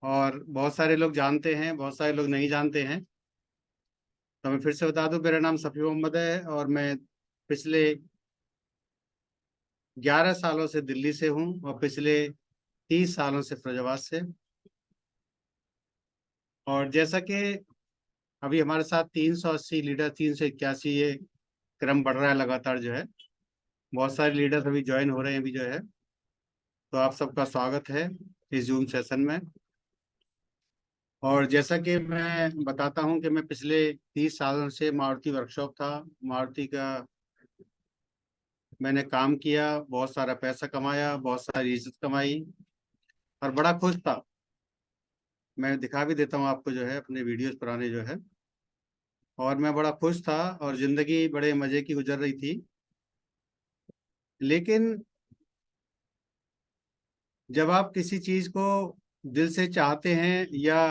और बहुत सारे लोग जानते हैं, बहुत सारे लोग नहीं जानते हैं। तो मैं फिर से बता दूं, मेरा नाम सफ़ी मोहम्मद है और मैं पिछले 11 सालों से दिल्ली से हूं और पिछले 30 सालों से फैजाबाद से। और जैसा कि अभी हमारे साथ 380 लीडर, 381 ये क्रम बढ़ रहा है लगातार जो है। बहुत सारे लीडर्स अभी ज्वाइन हो रहे हैं अभी जो है। तो आप सबका स्वागत है इस जूम सेशन में। और जैसा कि मैं बताता हूं कि मैं पिछले 30 सालों से मारुति वर्कशॉप था, मारुति का मैंने काम किया, बहुत सारा पैसा कमाया, बहुत सारी इज्जत कमाई और बड़ा खुश था। मैं दिखा भी देता हूँ आपको जो है अपने वीडियोस पुराने जो है। और मैं बड़ा खुश था और जिंदगी बड़े मजे की गुजर रही थी। लेकिन जब आप किसी चीज को दिल से चाहते हैं या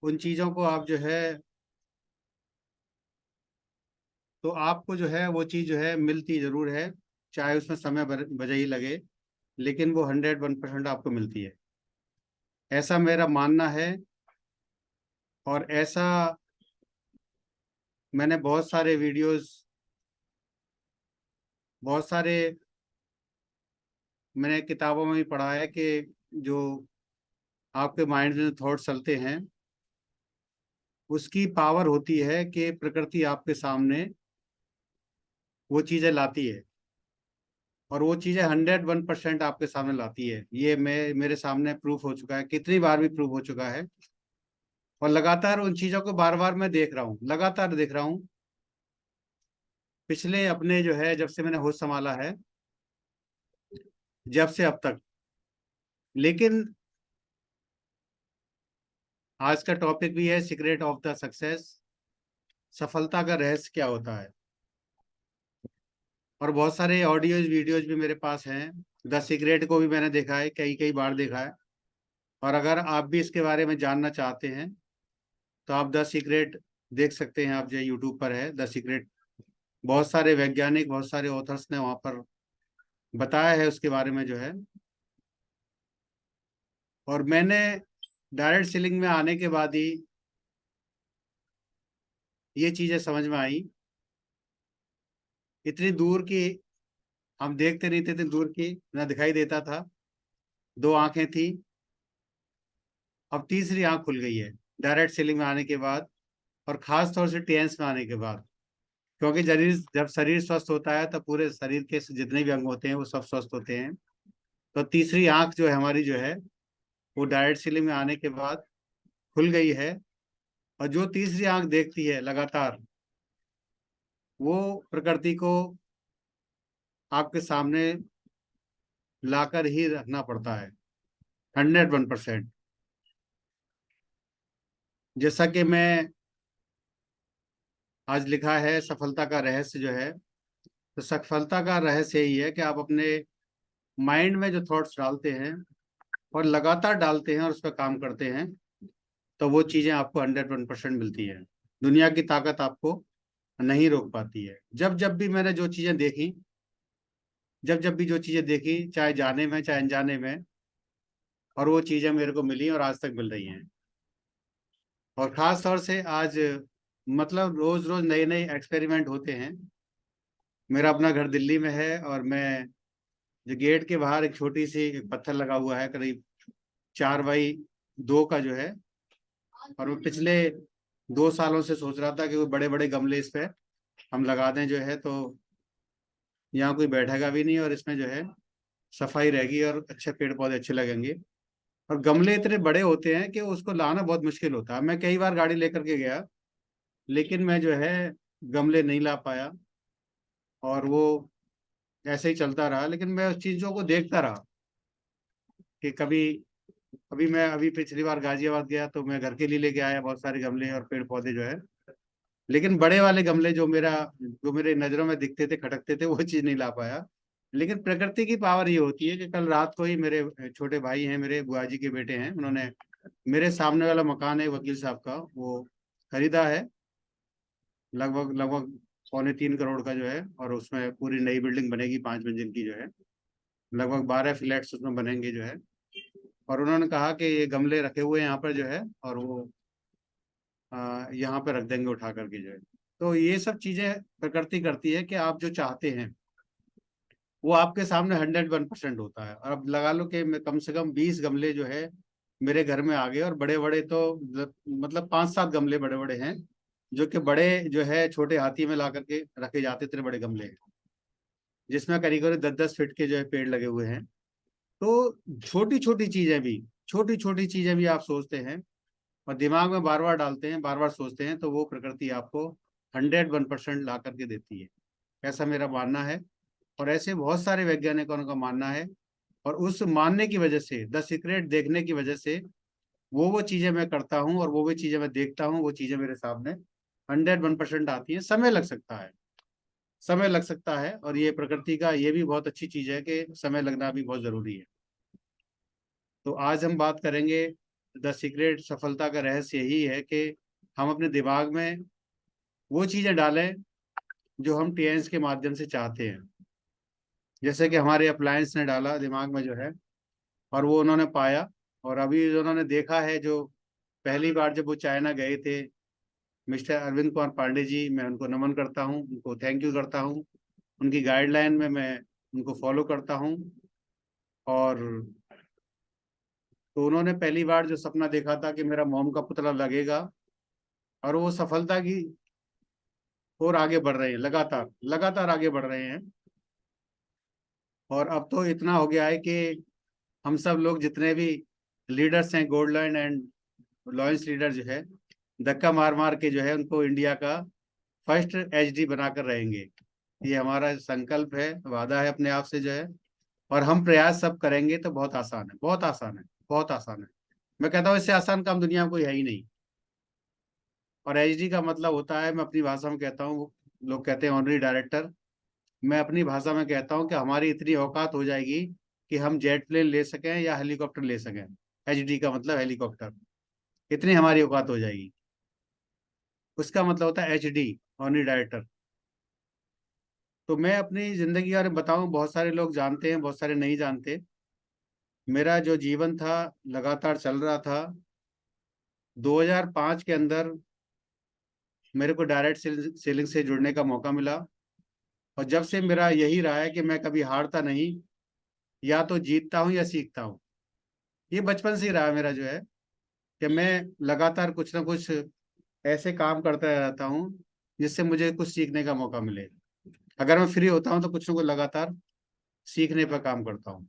उन चीजों को आप जो है, तो आपको जो है वो चीज जो है मिलती जरूर है, चाहे उसमें समय बजा ही लगे, लेकिन वो 101% आपको मिलती है। ऐसा मेरा मानना है। और ऐसा मैंने बहुत सारे वीडियोस, बहुत सारे मैंने किताबों में भी पढ़ा है कि जो आपके माइंड में थॉट चलते हैं उसकी पावर होती है कि प्रकृति आपके सामने वो चीजें लाती है और वो चीजें 101% आपके सामने लाती है। ये मेरे सामने प्रूफ हो चुका है, कितनी बार भी प्रूफ हो चुका है। और लगातार उन चीजों को बार बार मैं देख रहा हूँ, लगातार देख रहा हूँ, पिछले अपने जो है जब से मैंने होश संभाला है, जब से अब तक। लेकिन आज का टॉपिक भी है सीक्रेट ऑफ द सक्सेस, सफलता का रहस्य क्या होता है। और बहुत सारे ऑडियोज वीडियोज भी मेरे पास हैं। द सीक्रेट को भी मैंने देखा है, कई कई बार देखा है। और अगर आप भी इसके बारे में जानना चाहते हैं तो आप द सीक्रेट देख सकते हैं। आप जो यूट्यूब पर है द सीक्रेट, बहुत सारे वैज्ञानिक, बहुत सारे ऑथर्स ने वहाँ पर बताया है उसके बारे में जो है। और मैंने डायरेक्ट सेलिंग में आने के बाद ही ये चीज़ें समझ में आई। इतनी दूर की हम देखते नहीं थे, इतनी दूर की ना दिखाई देता था। दो आंखें थी, अब तीसरी आंख खुल गई है डायरेक्ट सेलिंग में आने के बाद, और खास तौर से टेंस में आने के बाद। क्योंकि जब शरीर स्वस्थ होता है तब पूरे शरीर के जितने भी अंग होते हैं वो सब स्वस्थ होते हैं। तो तीसरी आंख जो है हमारी जो है, वो डायरेक्ट सीलिंग में आने के बाद खुल गई है। और जो तीसरी आंख देखती है लगातार, वो प्रकृति को आपके सामने लाकर ही रखना पड़ता है, 101%। जैसा कि मैं आज लिखा है सफलता का रहस्य जो है, तो सफलता का रहस्य यही है कि आप अपने माइंड में जो थॉट्स डालते हैं और लगातार डालते हैं और उस पर काम करते हैं, तो वो चीजें आपको 101% मिलती है। दुनिया की ताकत आपको नहीं रोक पाती है। जब जब भी मैंने जो चीजें देखी, जब जब भी जो चीजें देखी, चाहे जाने में चाहे अनजाने में, और वो चीजें मेरे को मिली और आज तक मिल रही हैं। और खास तौर से आज मतलब रोज रोज नए नए एक्सपेरिमेंट होते हैं। मेरा अपना घर दिल्ली में है और मैं जो गेट के बाहर एक छोटी सी एक पत्थर लगा हुआ है, करीब 4x2 का जो है। और वो पिछले 2 सालों से सोच रहा था कि वो बड़े बड़े गमले इस पे हम लगा दें जो है, तो यहाँ कोई बैठेगा भी नहीं और इसमें जो है सफाई रहेगी और अच्छे पेड़ पौधे अच्छे लगेंगे। और गमले इतने बड़े होते हैं कि उसको लाना बहुत मुश्किल होता है। मैं कई बार गाड़ी लेकर के गया, लेकिन मैं जो है गमले नहीं ला पाया। और वो ऐसे ही चलता रहा, लेकिन मैं उस चीज़ों को देखता रहा कि कभी, अभी पिछली बार गाजियाबाद गया तो मैं घर के लिए लेके आया बहुत सारे गमले और पेड़ पौधे जो है। लेकिन बड़े वाले गमले जो मेरे नज़रों में दिखते थे, खटकते थे, वो चीज़ नहीं ला पाया। लेकिन प्रकृति की पावर ये होती है कि कल रात को ही मेरे छोटे भाई हैं, मेरे बुआ जी के बेटे हैं, उन्होंने मेरे सामने वाला मकान है वकील साहब का, वो खरीदा है। लगभग लगभग 2.25 करोड़ का जो है, और उसमें पूरी नई बिल्डिंग बनेगी 5 मंजिल की जो है। लगभग 12 फ्लैट्स उसमें बनेंगे जो है। और उन्होंने कहा कि ये गमले रखे हुए हैं यहाँ पर जो है, और वो यहाँ पे रख देंगे उठा करके जो है। तो ये सब चीजें प्रकृति करती है कि आप जो चाहते हैं वो आपके सामने 101% होता है। और अब लगा लो कि मैं कम से कम 20 गमले जो है मेरे घर में आ गए, और बड़े बड़े तो मतलब 5-7 गमले बड़े बड़े हैं, जो कि बड़े जो है छोटे हाथी में ला करके रखे जाते, इतने बड़े गमले हैं, जिसमें करीब करीब 10-10 फीट के जो है पेड़ लगे हुए हैं। तो छोटी छोटी चीजें भी आप सोचते हैं और दिमाग में बार बार डालते हैं, बार बार सोचते हैं, तो वो प्रकृति आपको 101% ला करके देती है, ऐसा मेरा मानना है। और ऐसे बहुत सारे वैज्ञानिकों का मानना है। और उस मानने की वजह से, द सीक्रेट देखने की वजह से, वो चीजें मैं करता हूँ और वो चीजें मैं देखता हूँ, वो चीजें मेरे सामने 101% आती हैं। समय लग सकता है, समय लग सकता है, और ये प्रकृति का ये भी बहुत अच्छी चीज है कि समय लगना भी बहुत जरूरी है। तो आज हम बात करेंगे, द सीक्रेट सफलता का रहस्य यही है कि हम अपने दिमाग में वो चीजें डालें जो हम टीएंस के माध्यम से चाहते हैं। जैसे कि हमारे अप्लायंस ने डाला दिमाग में जो है, और वो उन्होंने पाया। और अभी जो उन्होंने देखा है, जो पहली बार जब वो चाइना गए थे, मिस्टर अरविंद कुमार पांडे जी, मैं उनको नमन करता हूँ, उनको थैंक यू करता हूँ। उनकी गाइडलाइन में मैं उनको फॉलो करता हूँ। और तो उन्होंने पहली बार जो सपना देखा था कि मेरा मोम का पुतला लगेगा, और वो सफलता की ओर आगे बढ़ रहे हैं, लगातार लगातार आगे बढ़ रहे हैं। और अब तो इतना हो गया है कि हम सब लोग जितने भी लीडर्स हैं, गोल्डलैंड एंड लॉयंस लीडर जो है, धक्का मार मार के जो है उनको इंडिया का फर्स्ट एचडी बनाकर रहेंगे। ये हमारा संकल्प है, वादा है अपने आप से जो है। और हम प्रयास सब करेंगे तो बहुत आसान है, बहुत आसान है, बहुत आसान है। मैं कहता हूँ इससे आसान काम दुनिया में कोई है ही नहीं। और एचडी का मतलब होता है, मैं अपनी भाषा में कहता हूँ, लोग कहते हैं ऑनरी डायरेक्टर, मैं अपनी भाषा में कहता हूँ कि हमारी इतनी औकात हो जाएगी कि हम जेट प्लेन ले सकें या हेलीकॉप्टर ले सकें। एचडी का मतलब हेलीकॉप्टर, इतनी हमारी औकात हो जाएगी। उसका मतलब होता है एचडी, ऑनरी डायरेक्टर। तो मैं अपनी जिंदगी के बारे में बताऊं, बहुत सारे लोग जानते हैं, बहुत सारे नहीं जानते। मेरा जो जीवन था लगातार चल रहा था। 2005 के अंदर मेरे को डायरेक्ट सेलिंग से जुड़ने का मौका मिला। और जब से मेरा यही रहा है कि मैं कभी हारता नहीं, या तो जीतता हूँ या सीखता हूँ। ये बचपन से ही रहा है मेरा जो है, कि मैं लगातार कुछ ना कुछ ऐसे काम करता रहता हूँ जिससे मुझे कुछ सीखने का मौका मिले। अगर मैं फ्री होता हूँ तो कुछ ना कुछ लगातार सीखने पर काम करता हूँ।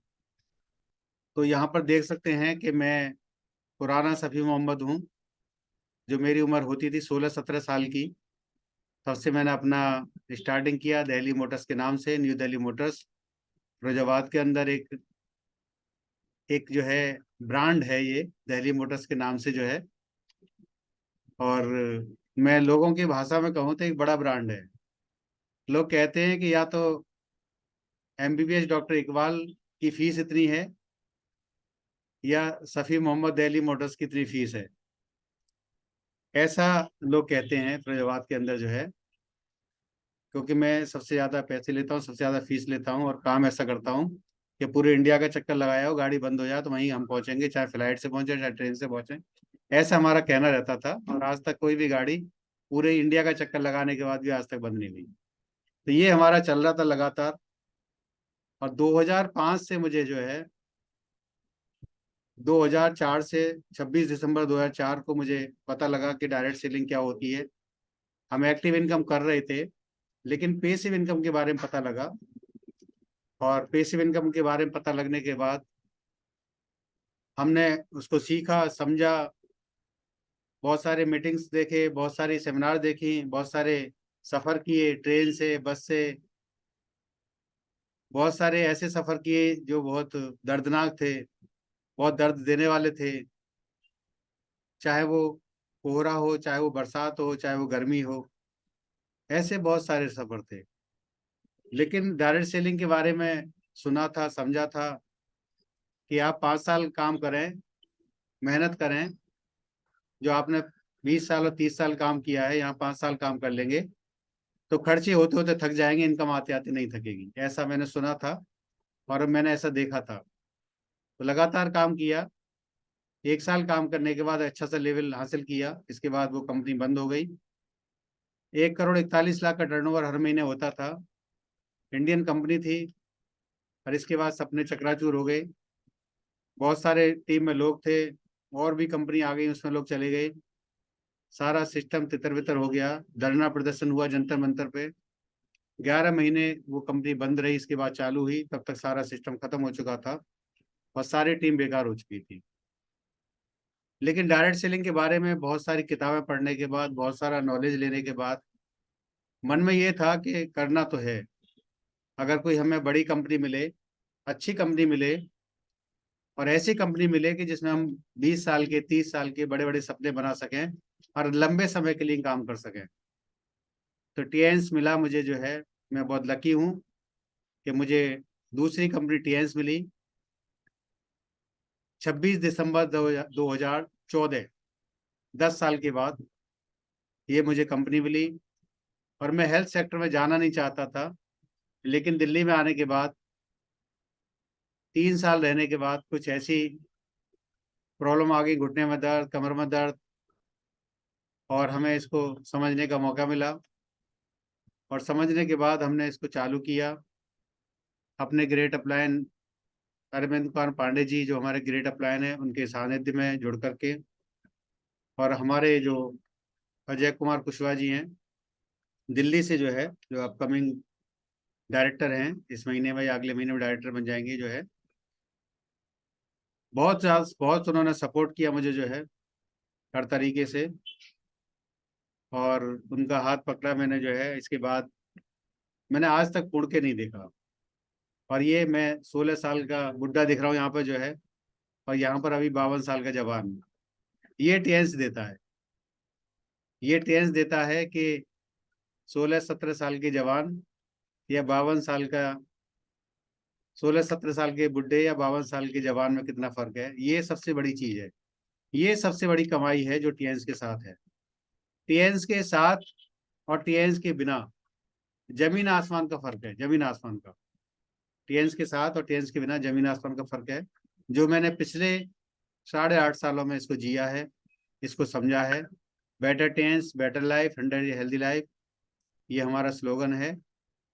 तो यहाँ पर देख सकते हैं कि मैं पुराना सफ़ी मोहम्मद हूँ। जो मेरी उम्र होती थी 16-17 साल की, तब से मैंने अपना स्टार्टिंग किया दिल्ली मोटर्स के नाम से। न्यू दिल्ली मोटर्स फिरोजाबाद के अंदर एक एक जो है ब्रांड है, ये दिल्ली मोटर्स के नाम से जो है। और मैं लोगों की भाषा में कहूँ तो एक बड़ा ब्रांड है। लोग कहते हैं कि या तो एमबीबीएस डॉक्टर इकबाल की फीस इतनी है, या सफ़ी मोहम्मद दिल्ली मोटर्स की इतनी फीस है, ऐसा लोग कहते हैं फिरोजाबाद के अंदर जो है। क्योंकि मैं सबसे ज़्यादा पैसे लेता हूँ, सबसे ज़्यादा फीस लेता हूँ, और काम ऐसा करता हूँ कि पूरे इंडिया का चक्कर लगाया हो, गाड़ी बंद हो जाए तो वहीं हम पहुँचेंगे, चाहे फ्लाइट से पहुँचे चाहे ट्रेन से पहुँचे। ऐसा हमारा कहना रहता था, और आज तक कोई भी गाड़ी पूरे इंडिया का चक्कर लगाने के बाद भी आज तक बंद नहीं हुई। तो ये हमारा चल रहा था लगातार। और 2005 से मुझे जो है, 2004 से 26 दिसंबर 2004 को मुझे पता लगा कि डायरेक्ट सेलिंग क्या होती है। हम एक्टिव इनकम कर रहे थे, लेकिन पेसिव इनकम के बारे में पता लगा। और पेसिव इनकम के बारे में पता लगने के बाद हमने उसको सीखा, समझा, बहुत सारे मीटिंग्स देखे, बहुत सारी सेमिनार देखी, बहुत सारे सफ़र किए, ट्रेन से, बस से। बहुत सारे ऐसे सफ़र किए जो बहुत दर्दनाक थे, बहुत दर्द देने वाले थे। चाहे वो कोहरा हो, चाहे वो बरसात हो, चाहे वो गर्मी हो, ऐसे बहुत सारे सफ़र थे। लेकिन डायरेक्ट सेलिंग के बारे में सुना था, समझा था कि आप 5 साल काम करें, मेहनत करें। जो आपने 20 साल और 30 साल काम किया है, यहाँ 5 साल काम कर लेंगे तो खर्चे होते होते थक जाएंगे, इनकम आते आते नहीं थकेगी, ऐसा मैंने सुना था और मैंने ऐसा देखा था। तो लगातार काम किया। 1 साल काम करने के बाद अच्छा सा लेवल हासिल किया, इसके बाद वो कंपनी बंद हो गई। 1 करोड़ 41 लाख का टर्नओवर हर महीने होता था, इंडियन कंपनी थी। और इसके बाद सपने चकनाचूर हो गए। बहुत सारे टीम में लोग थे, और भी कंपनी आ गई, उसमें लोग चले गए, सारा सिस्टम तितर बितर हो गया। धरना प्रदर्शन हुआ जंतर मंतर पे, 11 महीने वो कंपनी बंद रही, इसके बाद चालू हुई, तब तक सारा सिस्टम खत्म हो चुका था और सारी टीम बेकार हो चुकी थी। लेकिन डायरेक्ट सेलिंग के बारे में बहुत सारी किताबें पढ़ने के बाद, बहुत सारा नॉलेज लेने के बाद मन में ये था कि करना तो है। अगर कोई हमें बड़ी कंपनी मिले, अच्छी कंपनी मिले, और ऐसी कंपनी मिले कि जिसमें हम 20 साल के 30 साल के बड़े बड़े सपने बना सकें और लंबे समय के लिए काम कर सकें, तो टीएंस मिला मुझे जो है। मैं बहुत लकी हूँ कि मुझे दूसरी कंपनी टीएंस मिली 26 दिसंबर 2014, 10 साल के बाद ये मुझे कंपनी मिली। और मैं हेल्थ सेक्टर में जाना नहीं चाहता था, लेकिन दिल्ली में आने के बाद, 3 साल रहने के बाद, कुछ ऐसी प्रॉब्लम आ गई, घुटने में दर्द, कमर में दर्द, और हमें इसको समझने का मौका मिला। और समझने के बाद हमने इसको चालू किया। अपने ग्रेट अपलायन अरविंद कुमार पांडे जी, जो हमारे ग्रेट अपलायन है, उनके सानिध्य में जुड़ करके, और हमारे जो अजय कुमार कुशवाहा जी हैं दिल्ली से, जो है, जो अपकमिंग डायरेक्टर हैं, इस महीने में या अगले महीने में डायरेक्टर बन जाएंगे, जो है, बहुत उन्होंने सपोर्ट किया मुझे, जो है, हर तरीके से। और उनका हाथ पकड़ा मैंने, जो है, इसके बाद मैंने आज तक मुड़ के नहीं देखा। और ये मैं 16 साल का बुढ़ा दिख रहा हूँ यहाँ पर, जो है, और यहाँ पर अभी 52 साल का जवान। ये टेंस देता है, ये टेंस देता है कि 16-17 साल के जवान या 52 साल का, 16-17 साल के बुढ़े या 52 साल के जवान में कितना फर्क है। ये सबसे बड़ी चीज है, ये सबसे बड़ी कमाई है जो टीएंस के साथ है। टीएंस के साथ और टीएंस के बिना जमीन आसमान का फर्क है, जमीन आसमान का। टीएंस के साथ और टीएंस के बिना जमीन आसमान का फर्क है, जो मैंने पिछले 8.5 सालों में इसको जिया है, इसको समझा है। Better teens, better life, 100 healthy life, ये हमारा स्लोगन है।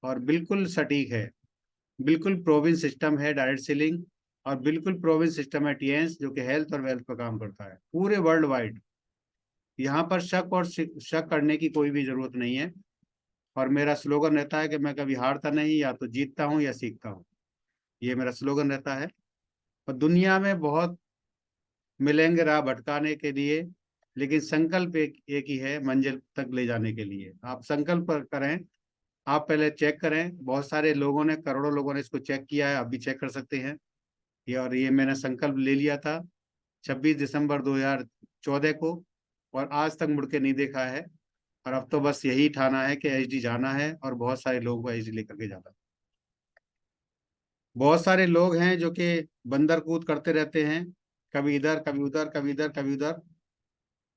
और बिल्कुल सटीक है, बिल्कुल प्रोविन सिस्टम है डायरेक्ट सेलिंग, और बिल्कुल प्रोविन सिस्टम है टीएंस, जो कि हेल्थ और वेल्थ पर काम करता है पूरे वर्ल्ड वाइड। यहाँ पर शक करने की कोई भी जरूरत नहीं है। और मेरा स्लोगन रहता है कि मैं कभी हारता नहीं, या तो जीतता हूँ या सीखता हूँ। ये मेरा स्लोगन रहता है। और दुनिया में बहुत मिलेंगे राह भटकाने के लिए, लेकिन संकल्प एक ही है, मंजिल तक ले जाने के लिए। आप संकल्प करें, आप पहले चेक करें। बहुत सारे लोगों ने, करोड़ों लोगों ने इसको चेक किया है, आप भी चेक कर सकते हैं। और ये मैंने संकल्प ले लिया था 26 दिसंबर 2014 को, और आज तक मुड़ के नहीं देखा है। और अब तो बस यही ठाना है कि एचडी जाना है, और बहुत सारे लोगों को एचडी लेकर के जाना है। बहुत सारे लोग हैं जो कि बंदर कूद करते रहते हैं, कभी इधर कभी उधर, कभी इधर कभी उधर।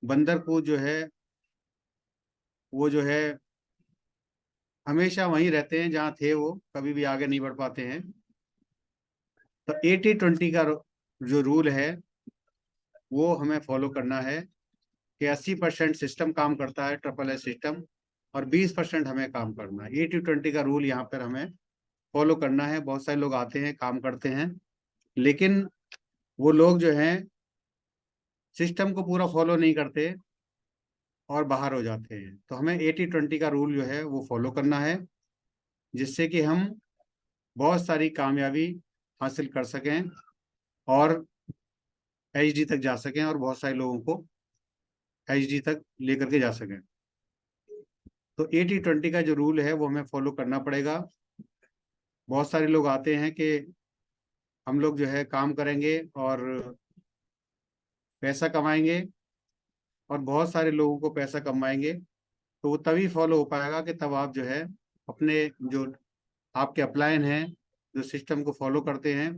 बंदर कूद जो है, वो जो है हमेशा वहीं रहते हैं जहाँ थे, वो कभी भी आगे नहीं बढ़ पाते हैं। तो 80-20 का जो रूल है, वो हमें फॉलो करना है कि 80% सिस्टम काम करता है, ट्रिपल एस सिस्टम, और 20% हमें काम करना है। 80-20 का रूल यहाँ पर हमें फॉलो करना है। बहुत सारे लोग आते हैं, काम करते हैं, लेकिन वो लोग जो हैं सिस्टम को पूरा फॉलो नहीं करते और बाहर हो जाते हैं। तो हमें 80-20 का रूल जो है वो फॉलो करना है, जिससे कि हम बहुत सारी कामयाबी हासिल कर सकें और एचडी तक जा सकें, और बहुत सारे लोगों को एचडी तक लेकर के जा सकें। तो 80-20 का जो रूल है वो हमें फॉलो करना पड़ेगा। बहुत सारे लोग आते हैं कि हम लोग जो है काम करेंगे और पैसा कमाएंगे, और बहुत सारे लोगों को पैसा कमाएंगे, तो वो तभी फॉलो हो पाएगा कि तब आप जो है अपने, जो आपके अपलायन हैं, जो सिस्टम को फॉलो करते हैं,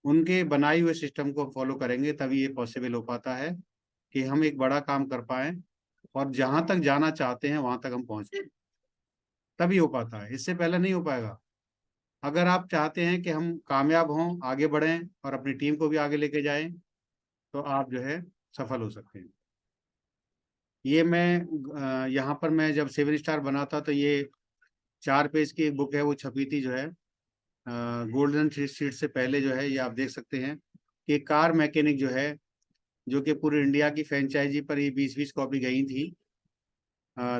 उनके बनाई हुए सिस्टम को फॉलो करेंगे, तभी ये पॉसिबल हो पाता है कि हम एक बड़ा काम कर पाएं और जहां तक जाना चाहते हैं वहां तक हम पहुंचे। तभी हो पाता है, इससे पहले नहीं हो पाएगा। अगर आप चाहते हैं कि हम कामयाब हों, आगे बढ़ें और अपनी टीम को भी आगे लेके जाएं, तो आप जो है सफल हो सकते हैं। ये मैं यहाँ पर मैं जब 7 स्टार बना था तो ये 4 पेज की एक बुक है, वो छपी थी जो है गोल्डन शीट से पहले जो है। ये आप देख सकते हैं कि कार मैकेनिक जो है, जो कि पूरी इंडिया की फ्रेंचाइजी पर ये 20-20 कॉपी गई थी।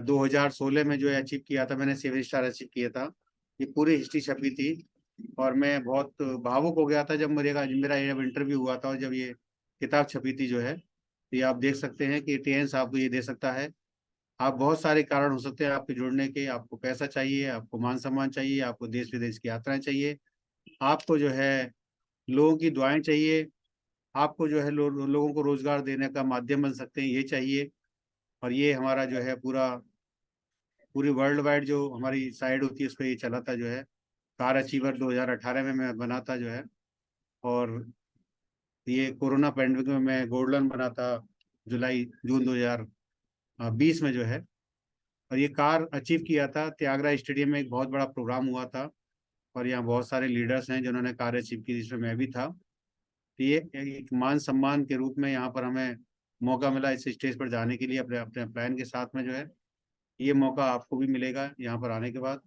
2016 में जो है अचीव किया था मैंने, 7 स्टार अचीव किया था। ये पूरी हिस्ट्री छपी थी और मैं बहुत भावुक हो गया था जब मेरा मेरा जब इंटरव्यू हुआ था और जब ये किताब छपी थी जो है। तो ये आप देख सकते हैं कि टेंस आपको ये दे सकता है। आप बहुत सारे कारण हो सकते हैं आपके जुड़ने के। आपको पैसा चाहिए, आपको मान सम्मान चाहिए, आपको देश विदेश की यात्राएं चाहिए, आपको जो है लोगों की दुआएं चाहिए, आपको जो है लोगों को रोजगार देने का माध्यम बन सकते हैं, ये चाहिए। और ये हमारा जो है पूरी वर्ल्ड वाइड जो हमारी साइड होती है उस पर ये चला था जो है। कार अचीवर 2018 में मैं बना था जो है। और ये कोरोना पैंडेमिक में मैं गोल्ड लोन बना था जून 2020 में जो है। और ये कार अचीव किया था त्यागरा स्टेडियम में, एक बहुत बड़ा प्रोग्राम हुआ था और यहाँ बहुत सारे लीडर्स हैं जिन्होंने कार अचीव की, जिसमें मैं भी था। तो ये एक मान सम्मान के रूप में यहाँ पर हमें मौका मिला इस स्टेज पर जाने के लिए अपने अपने प्लान के साथ में जो है। ये मौका आपको भी मिलेगा यहाँ पर आने के बाद।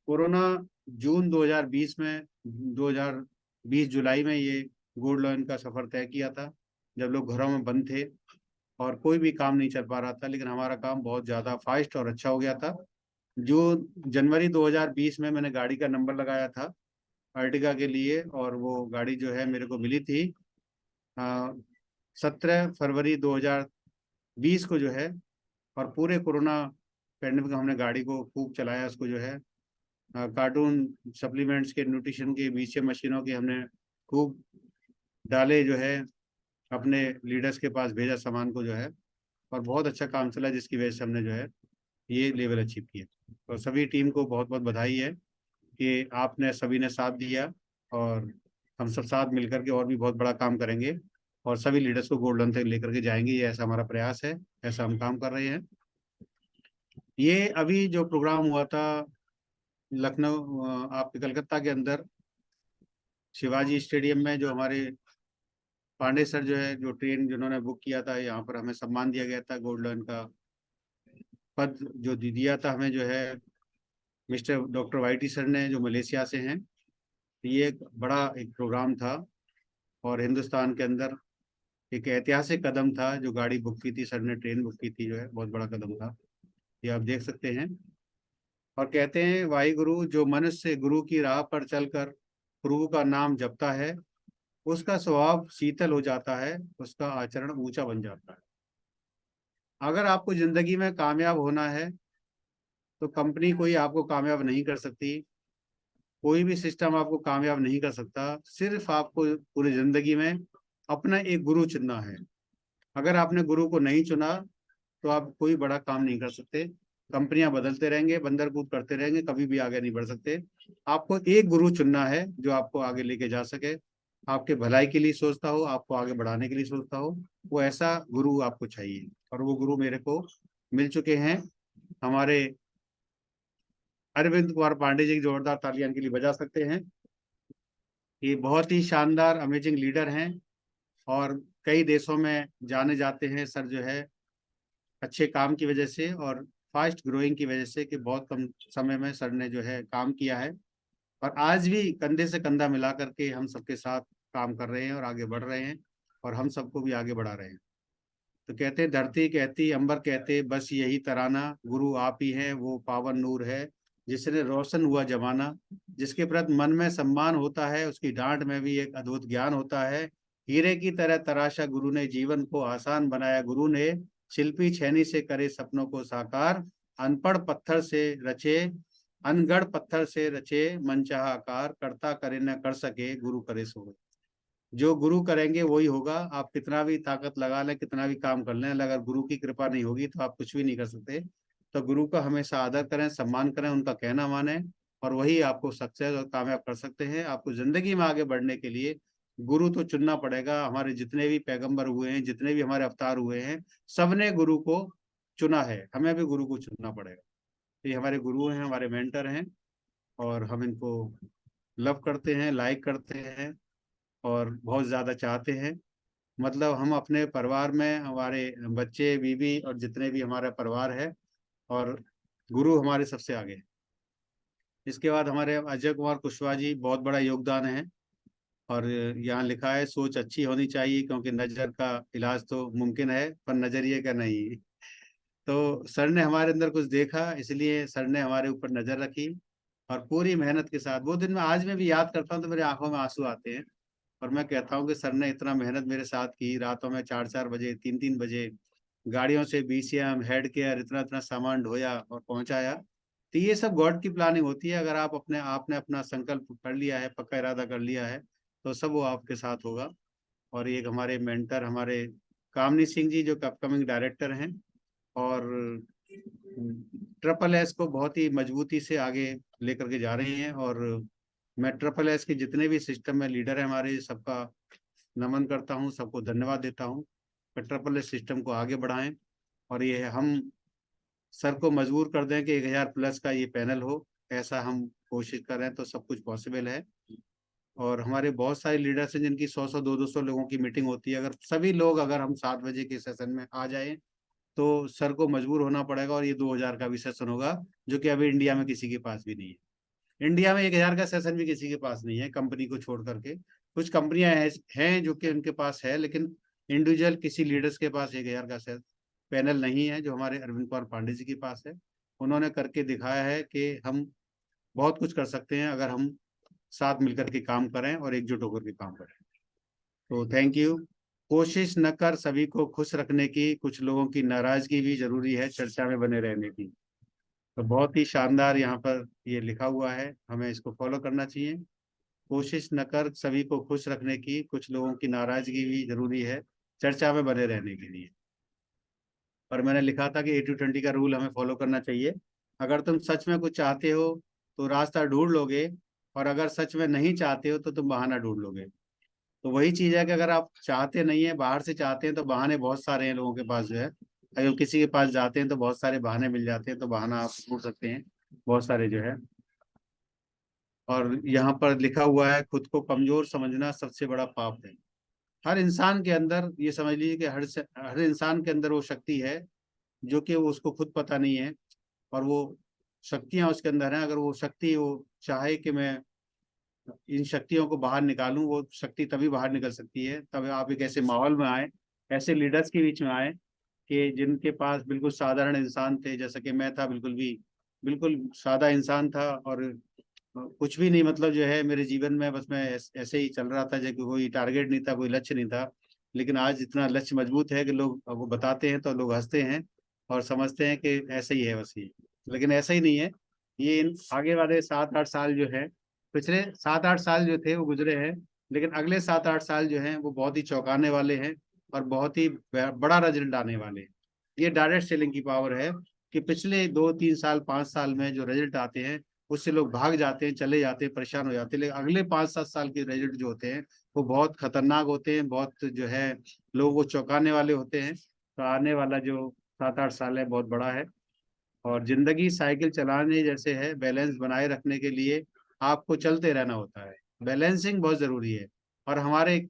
कोरोना जून 2020 में, 2020 जुलाई में ये गोल्ड लोन का सफर तय किया था, जब लोग घरों में बंद थे और कोई भी काम नहीं चल पा रहा था। लेकिन हमारा काम बहुत ज़्यादा फास्ट और अच्छा हो गया था। जो जनवरी 2020 में मैंने गाड़ी का नंबर लगाया था अर्टिगा के लिए, और वो गाड़ी जो है मेरे को मिली थी 17 फरवरी 2020 को जो है। और पूरे कोरोना पैंडेमिक में हमने गाड़ी को खूब चलाया, उसको जो है कार्टून सप्लीमेंट्स के, न्यूट्रिशन के, बीसीएम मशीनों के हमने खूब डाले जो है, अपने लीडर्स के पास भेजा सामान को जो है। और बहुत अच्छा काम चला जिसकी वजह से हमने जो है ये लेवल अचीव किया। और सभी टीम को बहुत बहुत बधाई है कि आपने सभी ने साथ दिया। और हम सब साथ मिलकर के और भी बहुत बड़ा काम करेंगे और सभी लीडर्स को गोल्डन तक लेकर के जाएंगे। ये ऐसा हमारा प्रयास है, ऐसा हम काम कर रहे हैं। ये अभी जो प्रोग्राम हुआ था लखनऊ, आपके कलकत्ता के अंदर शिवाजी स्टेडियम में, जो हमारे पांडे सर जो है, जो ट्रेन जिन्होंने बुक किया था, यहाँ पर हमें सम्मान दिया गया था, गोल्डन का पद जो दिया था हमें जो है मिस्टर डॉक्टर वाईटी सर ने, जो मलेशिया से हैं। ये एक बड़ा एक प्रोग्राम था और हिंदुस्तान के अंदर एक ऐतिहासिक कदम था जो गाड़ी बुक की थी सर ने, ट्रेन बुक की थी जो है, बहुत बड़ा कदम था। ये आप देख सकते हैं। और कहते हैं वाहि गुरु, जो मनुष्य गुरु की राह पर चलकर प्रभु का नाम जपता है, उसका स्वभाव शीतल हो जाता है, उसका आचरण ऊंचा बन जाता है। अगर आपको जिंदगी में कामयाब होना है तो कंपनी कोई आपको कामयाब नहीं कर सकती, कोई भी सिस्टम आपको कामयाब नहीं कर सकता। सिर्फ आपको पूरी जिंदगी में अपना एक गुरु चुनना है। अगर आपने गुरु को नहीं चुना तो आप कोई बड़ा काम नहीं कर सकते। कंपनियां बदलते रहेंगे, बंदर कूद करते रहेंगे, कभी भी आगे नहीं बढ़ सकते। आपको एक गुरु चुनना है जो आपको आगे लेके जा सके, आपके भलाई के लिए सोचता हो, आपको आगे बढ़ाने के लिए सोचता हो। वो ऐसा गुरु आपको चाहिए और वो गुरु मेरे को मिल चुके हैं। हमारे अरविंद कुमार पांडे जी की जोरदार तालियां इनके लिए बजा सकते हैं। ये बहुत ही शानदार अमेजिंग लीडर हैं और कई देशों में जाने जाते हैं सर जो है, अच्छे काम की वजह से और फास्ट ग्रोइंग की वजह से, कि बहुत कम समय में सर ने जो है काम किया है। और आज भी कंधे से कंधा मिला करके हम सबके साथ काम कर रहे हैं और आगे बढ़ रहे हैं और हम सबको भी आगे बढ़ा रहे हैं। तो कहते धरती कहती अंबर कहते बस यही तराना, गुरु आप ही हैं वो पावन नूर है, जिसने रोशन हुआ जमाना। जिसके प्रति मन में सम्मान होता है, उसकी डांट में भी एक अद्भुत ज्ञान होता है। हीरे की तरह तराशा गुरु ने, जीवन को आसान बनाया गुरु ने। शिल्पी छेनी से करे सपनों को साकार, अनपढ़ पत्थर से रचे अनगढ़ पत्थर से रचे मनचाहा आकार। करता करे न कर सके, गुरु करे सो। जो गुरु करेंगे वही होगा। आप कितना भी ताकत लगा लें, कितना भी काम कर लें, अगर गुरु की कृपा नहीं होगी तो आप कुछ भी नहीं कर सकते। तो गुरु का हमेशा आदर करें, सम्मान करें, उनका कहना माने, और वही आपको सक्सेस और कामयाब कर सकते हैं। आपको जिंदगी में आगे बढ़ने के लिए गुरु तो चुनना पड़ेगा। हमारे जितने भी पैगंबर हुए हैं, जितने भी हमारे अवतार हुए हैं, सबने गुरु को चुना है, हमें भी गुरु को चुनना पड़ेगा। ये हमारे गुरु हैं, हमारे मेंटर हैं और हम इनको लव करते हैं, लाइक करते हैं और बहुत ज़्यादा चाहते हैं। मतलब हम अपने परिवार में हमारे बच्चे, बीवी और जितने भी हमारा परिवार है, और गुरु हमारे सबसे आगे है। इसके बाद हमारे अजय कुमार कुशवाहा जी, बहुत बड़ा योगदान है। और यहाँ लिखा है, सोच अच्छी होनी चाहिए क्योंकि नजर का इलाज तो मुमकिन है पर नजरिए का नहीं। तो सर ने हमारे अंदर कुछ देखा, इसलिए सर ने हमारे ऊपर नजर रखी, और पूरी मेहनत के साथ वो दिन मैं आज में भी याद करता हूँ तो मेरी आंखों में आंसू आते हैं। और मैं कहता हूँ कि सर ने इतना मेहनत मेरे साथ की, रातों में 4-4 बजे, 3-3 बजे गाड़ियों से BCM, हेड केयर, इतना इतना सामान ढोया और पहुंचाया। तो ये सब गॉड की प्लानिंग होती है। अगर आप अपने आपने अपना संकल्प कर लिया है, पक्का इरादा कर लिया है, तो सब वो आपके साथ होगा। और एक हमारे मेंटर, हमारे कामनी सिंह जी, जो अपकमिंग डायरेक्टर हैं, और ट्रिपल S को बहुत ही मजबूती से आगे लेकर के जा रही हैं। और मैं ट्रिपल S के जितने भी सिस्टम में लीडर हैं हमारे, सबका नमन करता हूँ, सबको धन्यवाद देता हूँ। ट्रिपल S सिस्टम को आगे बढ़ाएं, और ये हम सर को मजबूर कर दें कि 1000+ का ये पैनल हो। ऐसा हम कोशिश करें तो सब कुछ पॉसिबल है। और हमारे बहुत सारे लीडर्स हैं जिनकी 100-100, 200-200 लोगों की मीटिंग होती है। अगर सभी लोग, अगर हम 7 बजे के सेशन में आ जाएं, तो सर को मजबूर होना पड़ेगा, और ये 2000 का भी सेशन होगा, जो कि अभी इंडिया में किसी के पास भी नहीं है। इंडिया में 1000 का सेशन भी किसी के पास नहीं है, कंपनी को छोड़ करके। कुछ कंपनियां हैं जो कि उनके पास है, लेकिन इंडिविजुअल किसी लीडर्स के पास 1000 का पैनल नहीं है, जो हमारे अरविंद कुमार पांडे जी के पास है। उन्होंने करके दिखाया है कि हम बहुत कुछ कर सकते हैं अगर हम साथ मिलकर के काम करें और एकजुट होकर के काम करें। तो थैंक यू। कोशिश न कर सभी को खुश रखने की, कुछ लोगों की नाराजगी भी जरूरी है चर्चा में बने रहने की। तो बहुत ही शानदार यहाँ पर ये लिखा हुआ है, हमें इसको फॉलो करना चाहिए। कोशिश न कर सभी को खुश रखने की, कुछ लोगों की नाराजगी भी जरूरी है चर्चा में बने रहने के लिए। और मैंने लिखा था कि 80-20 का रूल हमें फॉलो करना चाहिए। अगर तुम सच में कुछ चाहते हो तो रास्ता ढूंढ लोगे, और अगर सच में नहीं चाहते हो तो तुम बहाना ढूंढ लोगे। तो वही चीज है कि अगर आप चाहते नहीं है, बाहर से चाहते हैं, तो बहाने बहुत सारे हैं लोगों के पास जो है। अगर किसी के पास जाते हैं तो बहुत सारे बहाने मिल जाते हैं, तो बहाना आप ढूंढ सकते हैं बहुत सारे जो है। और यहाँ पर लिखा हुआ है, खुद को कमजोर समझना सबसे बड़ा पाप है। हर इंसान के अंदर, ये समझ लीजिए कि हर इंसान के अंदर वो शक्ति है जो कि वो उसको खुद पता नहीं है, और वो शक्तियां उसके अंदर हैं। अगर वो शक्ति वो चाहे कि मैं इन शक्तियों को बाहर निकालूं, वो शक्ति तभी बाहर निकल सकती है, तब आप एक ऐसे माहौल में आए, ऐसे लीडर्स के बीच में आए कि जिनके पास बिल्कुल साधारण इंसान थे, जैसा कि मैं था, बिल्कुल सादा इंसान था। और कुछ भी नहीं, मतलब जो है मेरे जीवन में बस मैं ऐसे ही चल रहा था, जैसे कोई टारगेट नहीं था, कोई लक्ष्य नहीं था। लेकिन आज इतना लक्ष्य मजबूत है कि लोग वो बताते हैं तो लोग हंसते हैं और समझते हैं कि ऐसे ही है बस ये। लेकिन ऐसा ही नहीं है। ये इन आगे वाले 7-8 साल जो है, पिछले 7-8 साल जो थे वो गुजरे हैं, लेकिन अगले 7-8 साल जो हैं वो बहुत ही चौंकाने वाले हैं, और बहुत ही बड़ा रिजल्ट आने वाले हैं। ये डायरेक्ट सेलिंग की पावर है कि पिछले 2-3 साल, 5 साल में जो रिजल्ट आते हैं, उससे लोग भाग जाते हैं, चले जाते हैं, परेशान हो जाते हैं। लेकिन अगले 5-7 साल के रिजल्ट जो होते हैं वो बहुत खतरनाक होते हैं, बहुत जो है लोगों को चौंकाने वाले होते हैं। तो आने वाला जो 7-8 साल है बहुत बड़ा है। और जिंदगी साइकिल चलाने जैसे है, बैलेंस बनाए रखने के लिए आपको चलते रहना होता है। बैलेंसिंग बहुत जरूरी है, और हमारे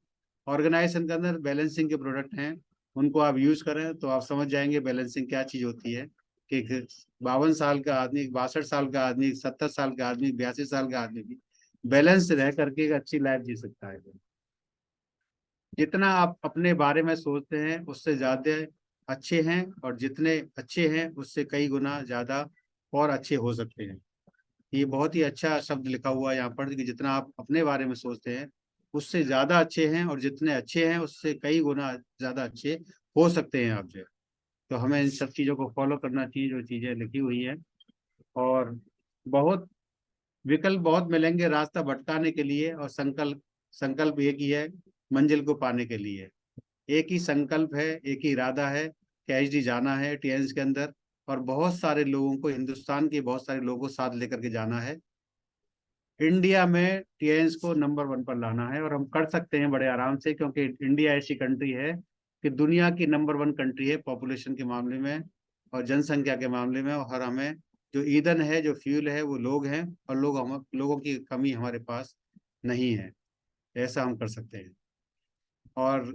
ऑर्गेनाइजेशन के अंदर बैलेंसिंग के प्रोडक्ट हैं। उनको आप यूज करें तो आप समझ जाएंगे बैलेंसिंग क्या चीज होती है। कि एक 52 साल का आदमी, 62 साल का आदमी, 70 साल का आदमी, 82 साल का आदमी भी बैलेंस रह करके एक अच्छी लाइफ जी सकता है। जितना आप अपने बारे में सोचते हैं उससे ज्यादा अच्छे हैं, और जितने अच्छे हैं उससे कई गुना ज्यादा और अच्छे हो सकते हैं। ये बहुत ही अच्छा शब्द लिखा हुआ है यहाँ पर कि जितना आप अपने बारे में सोचते हैं उससे ज्यादा अच्छे हैं, और जितने अच्छे हैं उससे कई गुना ज्यादा अच्छे हो सकते हैं आप जो। तो हमें इन सब चीजों को फॉलो करना चाहिए जो चीजें लिखी हुई है। और बहुत विकल्प बहुत मिलेंगे रास्ता भटकाने के लिए, और संकल्प संकल्प एक ही है मंजिल को पाने के लिए। एक ही संकल्प है, एक ही इरादा है कि HD जाना है TNS के अंदर, और बहुत सारे लोगों को, हिंदुस्तान के बहुत सारे लोगों को साथ लेकर के जाना है। इंडिया में TNS को नंबर 1 पर लाना है, और हम कर सकते हैं बड़े आराम से, क्योंकि इंडिया ऐसी कंट्री है कि दुनिया की नंबर 1 कंट्री है पॉपुलेशन के मामले में और जनसंख्या के मामले में। और हमें जो ईंधन है, जो फ्यूल है, वो लोग हैं, और लोगों की कमी हमारे पास नहीं है। ऐसा हम कर सकते हैं। और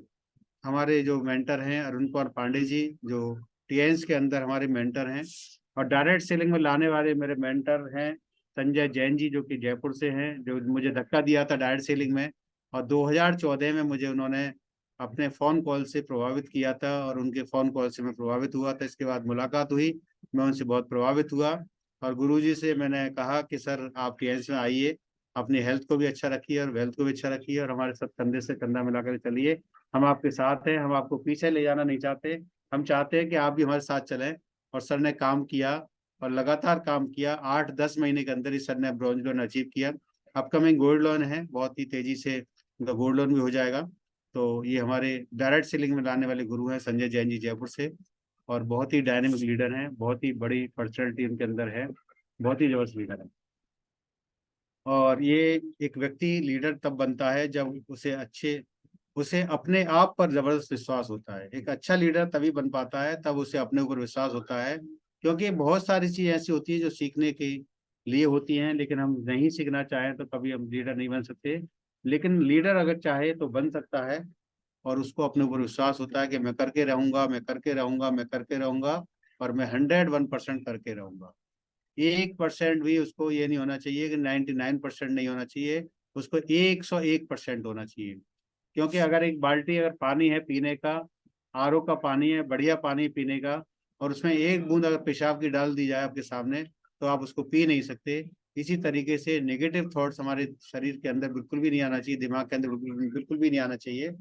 हमारे जो मेंटर हैं अरुण कुमार पांडे जी, जो टीएंस के अंदर हमारे मेंटर हैं, और डायरेक्ट सेलिंग में लाने वाले मेरे मेंटर हैं संजय जैन जी, जो कि जयपुर से हैं, जो मुझे धक्का दिया था डायरेक्ट सेलिंग में, और 2014 में मुझे उन्होंने अपने फोन कॉल से प्रभावित किया था, और उनके फोन कॉल से मैं प्रभावित हुआ था। इसके बाद मुलाकात हुई, मैं उनसे बहुत प्रभावित हुआ, और गुरुजी से मैंने कहा कि सर आप टीएंस में आइए, अपनी हेल्थ को भी अच्छा रखिए और वेल्थ को भी अच्छा रखिए, और हमारे साथ कंधे से कंधा मिलाकर चलिए। हम आपके साथ हैं, हम आपको पीछे ले जाना नहीं चाहते, हम चाहते हैं कि आप भी हमारे साथ चलें। और सर ने काम किया, और लगातार काम किया। 8-10 महीने के अंदर ही सर ने ब्रॉन्ज लोन अचीव किया। अपकमिंग गोल्ड लोन है, बहुत ही तेजी से उनका गोल्ड लोन भी हो जाएगा। तो ये हमारे डायरेक्ट सेलिंग में लाने वाले गुरु हैं संजय जैन जी, जयपुर से, और बहुत ही डायनेमिक लीडर हैं, बहुत ही बड़ी पर्सनैलिटी उनके अंदर है, बहुत ही जबरदस्त लीडर है। और ये एक व्यक्ति लीडर तब बनता है जब उसे अपने आप पर जबरदस्त विश्वास होता है। एक अच्छा लीडर तभी बन पाता है तब उसे अपने ऊपर विश्वास होता है, क्योंकि बहुत सारी चीज ऐसी होती है जो सीखने के लिए होती हैं, लेकिन हम नहीं सीखना चाहें तो कभी हम लीडर नहीं बन सकते। लेकिन लीडर अगर चाहे तो बन सकता है, और उसको अपने ऊपर विश्वास होता है कि मैं करके रहूंगा, मैं करके रहूंगा, मैं करके रहूंगा, और मैं 101% करके रहूंगा। 1% भी उसको ये नहीं होना चाहिए कि 99% नहीं होना चाहिए, उसको 101% होना चाहिए। क्योंकि अगर एक बाल्टी अगर पानी है पीने का, आरओ का पानी है, बढ़िया पानी पीने का, और उसमें एक बूंद अगर पेशाब की डाल दी जाए आपके सामने, तो आप उसको पी नहीं सकते। इसी तरीके से नेगेटिव थॉट्स हमारे शरीर के अंदर बिल्कुल भी नहीं आना चाहिए, दिमाग के अंदर बिल्कुल बिल्कुल भी नहीं आना चाहिए,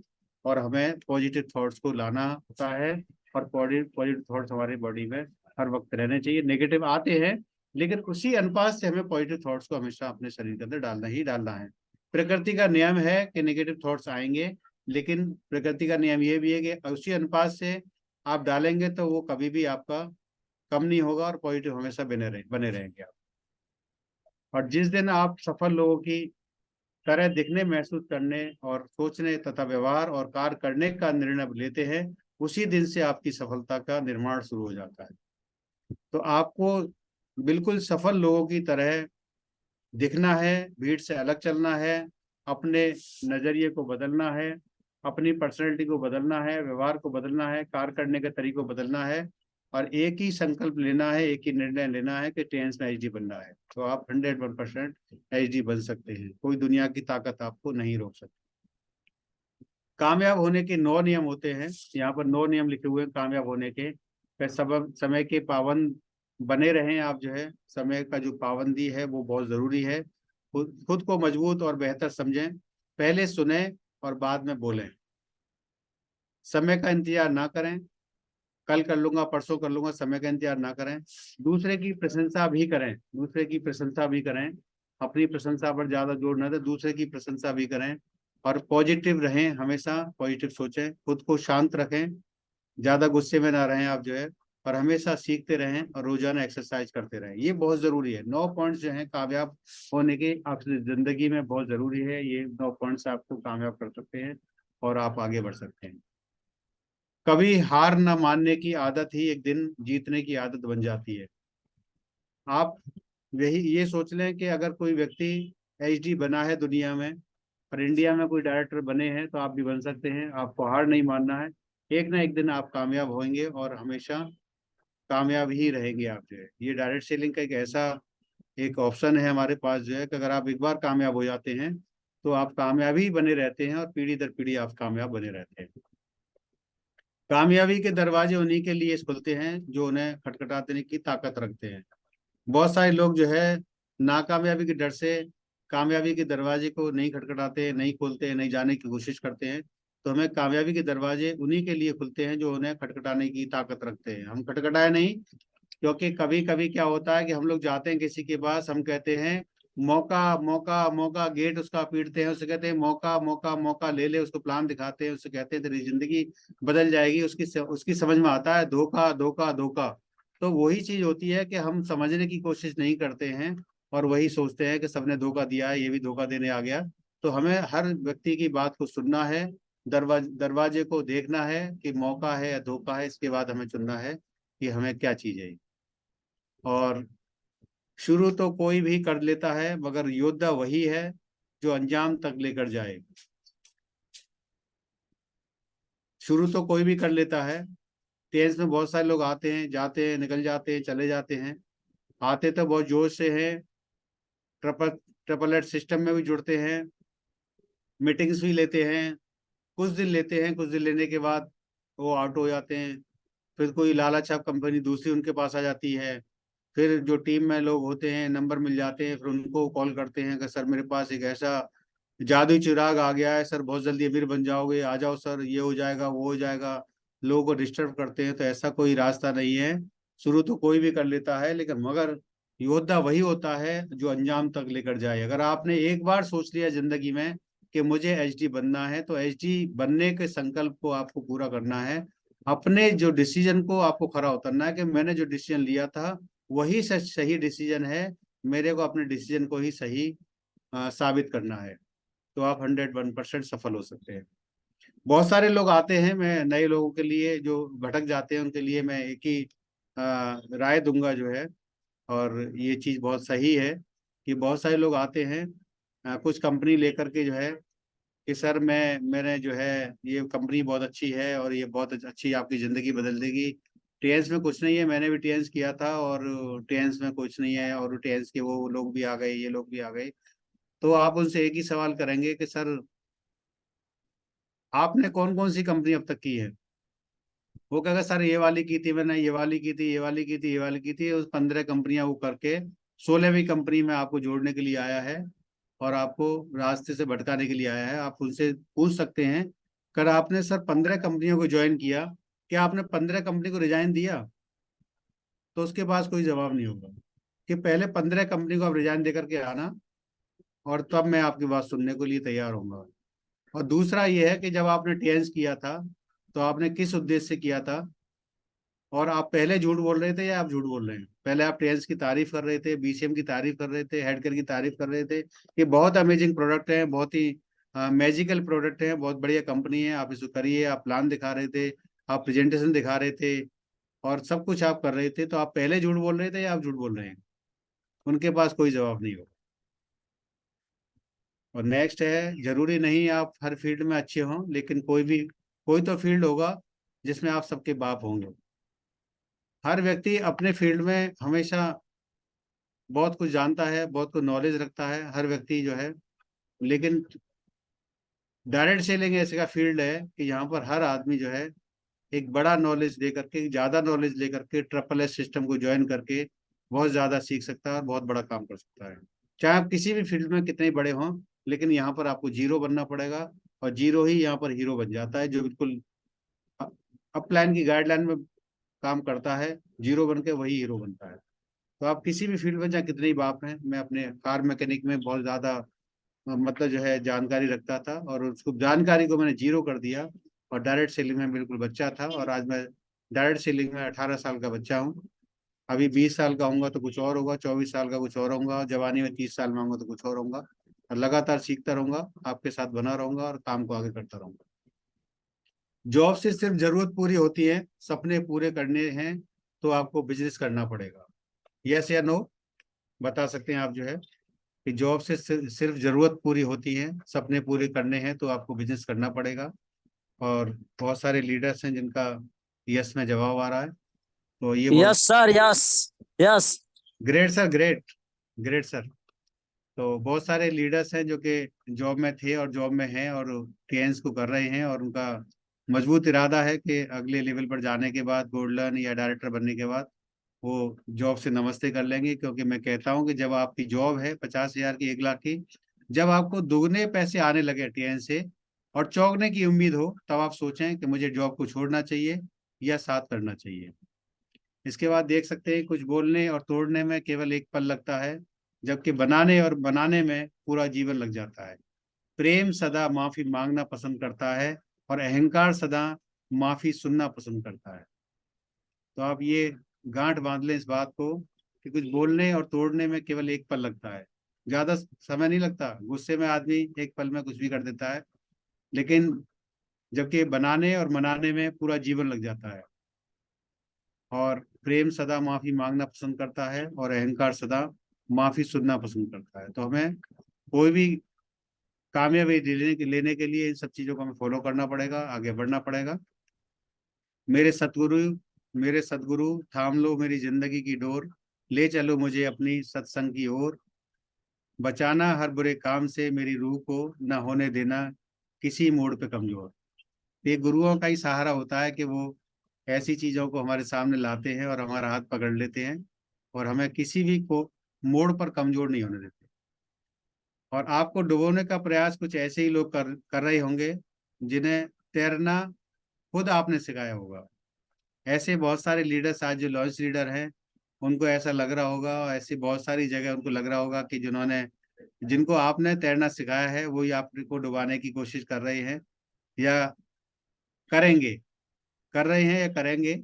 और हमें पॉजिटिव थॉट्स को लाना होता है। और पॉजिटिव थॉट्स हमारी बॉडी में हर वक्त रहने चाहिए। नेगेटिव आते हैं, लेकिन उसी अनुपात से हमें पॉजिटिव थॉट्स को हमेशा अपने शरीर के अंदर डालना ही डालना है। प्रकृति का नियम है कि नेगेटिव थॉट्स आएंगे, लेकिन प्रकृति का नियम ये भी है कि उसी अनुपात से आप डालेंगे तो वो कभी भी आपका कम नहीं होगा, और पॉजिटिव हमेशा बने रहेंगे आप। और जिस दिन आप सफल लोगों की तरह दिखने, महसूस करने और सोचने तथा व्यवहार और कार्य करने का निर्णय लेते हैं, उसी दिन से आपकी सफलता का निर्माण शुरू हो जाता है। तो आपको बिल्कुल सफल लोगों की तरह दिखना है, भीड़ से अलग चलना है, अपने नजरिए को बदलना है, अपनी पर्सनैलिटी को बदलना है, व्यवहार को बदलना है, कार्य करने के तरीके को बदलना है, और एक ही संकल्प लेना है, एक ही निर्णय लेना है कि टेंस में एचडी बनना है। तो आप 101% एचडी बन सकते हैं, कोई दुनिया की ताकत आपको नहीं रोक सकती। कामयाब होने के 9 नियम होते हैं, यहाँ पर 9 नियम लिखे हुए हैं कामयाब होने के। फिर सब समय के पाबंद बने रहें आप, जो है समय का जो पाबंदी है वो बहुत जरूरी है। खुद को मजबूत और बेहतर समझें, पहले सुने और बाद में बोलें। समय का इंतजार ना करें, कल कर लूंगा, परसों कर लूंगा, समय का इंतजार ना करें। दूसरे की प्रशंसा भी करें, दूसरे की प्रशंसा भी करें, अपनी प्रशंसा पर ज्यादा जोर न दें, दूसरे की प्रशंसा भी करें। और पॉजिटिव रहें, हमेशा पॉजिटिव सोचें, खुद को शांत रखें, ज्यादा गुस्से में ना रहें आप, जो है, और हमेशा सीखते रहें और रोजाना एक्सरसाइज करते रहें। ये बहुत जरूरी है। 9 पॉइंट्स जो है कामयाब होने के आपकी जिंदगी में बहुत जरूरी है। ये 9 पॉइंट्स आपको कामयाब कर सकते हैं और आप आगे बढ़ सकते हैं। कभी हार न मानने की आदत ही एक दिन जीतने की आदत बन जाती है। आप यही ये सोच लें कि अगर कोई व्यक्ति एचडी बना है दुनिया में, और इंडिया में कोई डायरेक्टर बने हैं, तो आप भी बन सकते हैं। आपको हार नहीं मानना है, एक ना एक दिन आप कामयाब होंगे, और हमेशा कामयाब ही रहेंगे आप, जो है। ये डायरेक्ट सेलिंग का एक ऐसा एक ऑप्शन है हमारे पास, जो है कि अगर आप एक बार कामयाब हो जाते हैं तो आप कामयाब ही बने रहते हैं, और पीढ़ी दर पीढ़ी आप कामयाब बने रहते हैं। कामयाबी के दरवाजे उन्हीं के लिए खुलते हैं जो उन्हें खटखटाने की ताकत रखते हैं। बहुत सारे लोग जो है नाकामयाबी के डर से कामयाबी के दरवाजे को नहीं खटखटाते, नहीं खोलते, नहीं जाने की कोशिश करते हैं। तो हमें कामयाबी के दरवाजे उन्हीं के लिए खुलते हैं जो उन्हें खटखटाने की ताकत रखते हैं, हम खटखटाए नहीं। क्योंकि कभी कभी क्या होता है कि हम लोग जाते हैं किसी के पास, हम कहते हैं मौका मौका मौका, गेट उसका पीटते हैं, उससे कहते हैं मौका मौका मौका, ले ले, उसको प्लान दिखाते हैं, उससे कहते हैं तेरी जिंदगी बदल जाएगी। उसकी समझ में आता है धोखा धोखा धोखा। तो वही चीज होती है कि हम समझने की कोशिश नहीं करते हैं, और वही सोचते हैं कि सबने धोखा दिया है, ये भी धोखा देने आ गया। तो हमें हर व्यक्ति की बात को सुनना है, दरवाजे को देखना है कि मौका है या धोखा है, इसके बाद हमें चुनना है कि हमें क्या चीज है। और शुरू तो कोई भी कर लेता है, मगर योद्धा वही है जो अंजाम तक लेकर जाए। शुरू तो कोई भी कर लेता है। टेंस में बहुत सारे लोग आते हैं, जाते हैं, निकल जाते हैं, चले जाते हैं। आते तो बहुत जोश से हैं, ट्रिपल ट्रिपल एट सिस्टम में भी जुड़ते हैं, मीटिंग्स भी लेते हैं, कुछ दिन लेते हैं, कुछ दिन लेने के बाद वो आउट हो जाते हैं। फिर कोई लालाछाप कंपनी दूसरी उनके पास आ जाती है। फिर जो टीम में लोग होते हैं, नंबर मिल जाते हैं, फिर उनको कॉल करते हैं कि सर मेरे पास एक ऐसा जादुई चिराग आ गया है सर, बहुत जल्दी अमीर बन जाओगे, आ जाओ सर, ये हो जाएगा वो हो जाएगा। लोगों को डिस्टर्ब करते हैं। तो ऐसा कोई रास्ता नहीं है। शुरू तो कोई भी कर लेता है, लेकिन मगर योद्धा वही होता है जो अंजाम तक लेकर जाए। अगर आपने एक बार सोच लिया जिंदगी में कि मुझे एचडी बनना है, तो एचडी बनने के संकल्प को आपको पूरा करना है। अपने जो डिसीजन को आपको खरा उतरना है कि मैंने जो डिसीजन लिया था वही सच सही डिसीजन है। मेरे को अपने डिसीजन को ही सही साबित करना है। तो आप 101% सफल हो सकते हैं। बहुत सारे लोग आते हैं, मैं नए लोगों के लिए जो भटक जाते हैं उनके लिए मैं एक ही राय दूंगा जो है, और ये चीज़ बहुत सही है कि बहुत सारे लोग आते हैं कुछ कंपनी लेकर के जो है कि सर मैंने जो है ये कंपनी बहुत अच्छी है और ये बहुत अच्छी आपकी ज़िंदगी बदल देगी। टीएंस में कुछ नहीं है, मैंने भी टीएंस किया था और टीएंस में कुछ नहीं है, और टीएंस के वो लोग भी आ गए, ये लोग भी आ गए। तो आप उनसे एक ही सवाल करेंगे कि सर आपने कौन कौन सी कंपनी अब तक की है। वो कहेगा सर ये वाली की थी मैंने, ये वाली की थी, ये वाली की थी, ये वाली की थी। उस 15 कंपनियां वो करके 16वीं कंपनी में आपको जोड़ने के लिए आया है और आपको रास्ते से भटकाने के लिए आया है। आप उनसे पूछ सकते हैं, कर आपने सर 15 कंपनियों को ज्वाइन किया, क्या आपने 15 कंपनी को रिजाइन दिया? तो उसके पास कोई जवाब नहीं होगा कि पहले 15 कंपनी को आप रिजाइन देकर के आना, और तब मैं आपकी बात सुनने के लिए तैयार होऊंगा। और दूसरा ये है कि जब आपने टीएंस किया था तो आपने किस उद्देश्य से किया था, और आप पहले झूठ बोल रहे थे या आप झूठ बोल रहे हैं? पहले आप टेंस की तारीफ कर रहे थे, बीसीएम की तारीफ कर रहे थे, हेडकेयर की तारीफ कर रहे थे, ये बहुत अमेजिंग प्रोडक्ट है, बहुत ही मैजिकल प्रोडक्ट है, बहुत बढ़िया कंपनी है, आप इसको करिए। आप प्लान दिखा रहे थे, आप प्रेजेंटेशन दिखा रहे थे, और सब कुछ आप कर रहे थे। तो आप पहले झूठ बोल रहे थे या आप झूठ बोल रहे हैं? उनके पास कोई जवाब नहीं होगा। और नेक्स्ट है, जरूरी नहीं आप हर फील्ड में अच्छे हों, लेकिन कोई तो फील्ड होगा जिसमें आप सबके बाप होंगे। हर व्यक्ति अपने फील्ड में हमेशा बहुत कुछ जानता है, बहुत कुछ नॉलेज रखता है हर व्यक्ति जो है। लेकिन डायरेक्ट सेलिंग ऐसे का फील्ड है कि यहाँ पर हर आदमी जो है एक बड़ा नॉलेज लेकर के, ज्यादा नॉलेज लेकर के, ट्रिपल एस सिस्टम को ज्वाइन करके बहुत ज्यादा सीख सकता है और बहुत बड़ा काम कर सकता है। चाहे आप किसी भी फील्ड में कितने ही बड़े हों, लेकिन यहाँ पर आपको जीरो बनना पड़ेगा। और जीरो ही यहाँ पर हीरो बन जाता है, जो बिल्कुल अपलाइन की गाइडलाइन में काम करता है, जीरो बन के वही हीरो बनता है। तो आप किसी भी फील्ड में चाहे कितने ही बाप हैं, मैं अपने कार मैकेनिक में बहुत ज्यादा मतलब जो है जानकारी रखता था, और उसको जानकारी को मैंने जीरो कर दिया और डायरेक्ट सेलिंग में बिल्कुल बच्चा था, और आज मैं डायरेक्ट सेलिंग में 18 साल का बच्चा हूँ। अभी 20 साल का होऊंगा तो कुछ और होगा, 24 साल का कुछ और होऊंगा, और जवानी में 30 साल में होऊंगा तो कुछ और होऊंगा। और लगातार सीखता रहूंगा, आपके साथ बना रहूंगा और काम को आगे करता रहूंगा। जॉब से सिर्फ जरूरत पूरी होती है, सपने पूरे करने हैं तो आपको बिजनेस करना पड़ेगा। यस या नो बता सकते हैं आप जो है कि जॉब से सिर्फ जरूरत पूरी होती है, सपने पूरे करने हैं तो आपको बिजनेस करना पड़ेगा। और बहुत सारे लीडर्स हैं जिनका यस में जवाब आ रहा है, तो ये बहुत yes sir, yes yes. Great sir, great great sir. तो बहुत सारे लीडर्स हैं जो कि जॉब में थे और जॉब में हैं और टीएंस को कर रहे हैं, और उनका मजबूत इरादा है कि अगले लेवल पर जाने के बाद, गोल्डन या डायरेक्टर बनने के बाद, वो जॉब से नमस्ते कर लेंगे। क्योंकि मैं कहता हूं कि जब आपकी जॉब है 50,000 की, 1 लाख की, जब आपको दुगने पैसे आने लगे टीएन से और चौगने की उम्मीद हो, तब आप सोचें कि मुझे जॉब को छोड़ना चाहिए या साथ करना चाहिए। इसके बाद देख सकते हैं कुछ बोलने और तोड़ने में केवल एक पल लगता है, जबकि बनाने और बनाने में पूरा जीवन लग जाता है। प्रेम सदा माफी मांगना पसंद करता है, और अहंकार सदा माफी सुनना पसंद करता है। तो आप ये गांठ बांध लें इस बात को कि कुछ बोलने और तोड़ने में केवल एक पल लगता है, ज्यादा समय नहीं लगता। गुस्से में आदमी एक पल में कुछ भी कर देता है, लेकिन जबकि बनाने और मनाने में पूरा जीवन लग जाता है। और प्रेम सदा माफी मांगना पसंद करता है, और अहंकार सदा माफी सुनना पसंद करता है। तो हमें कोई भी कामयाबी लेने के लिए इन सब चीजों को हमें फॉलो करना पड़ेगा, आगे बढ़ना पड़ेगा। मेरे सतगुरु मेरे सतगुरु, थाम लो मेरी जिंदगी की डोर, ले चलो मुझे अपनी सत्संग की ओर, बचाना हर बुरे काम से मेरी रूह को, न होने देना किसी मोड़ पे कमजोर। ये गुरुओं का ही सहारा होता है कि वो ऐसी चीजों को हमारे सामने लाते हैं और हमारा हाथ पकड़ लेते हैं और हमें किसी भी को मोड़ पर कमजोर नहीं होने देते। और आपको डुबोने का प्रयास कुछ ऐसे ही लोग कर रहे होंगे जिन्हें तैरना खुद आपने सिखाया होगा। ऐसे बहुत सारे लीडर्स आज जो लॉन्च लीडर हैं, उनको ऐसा लग रहा होगा, और ऐसी बहुत सारी जगह उनको लग रहा होगा कि जिनको आपने तैरना सिखाया है वही आपको डुबाने की कोशिश कर रहे हैं या करेंगे, कर रहे हैं या करेंगे।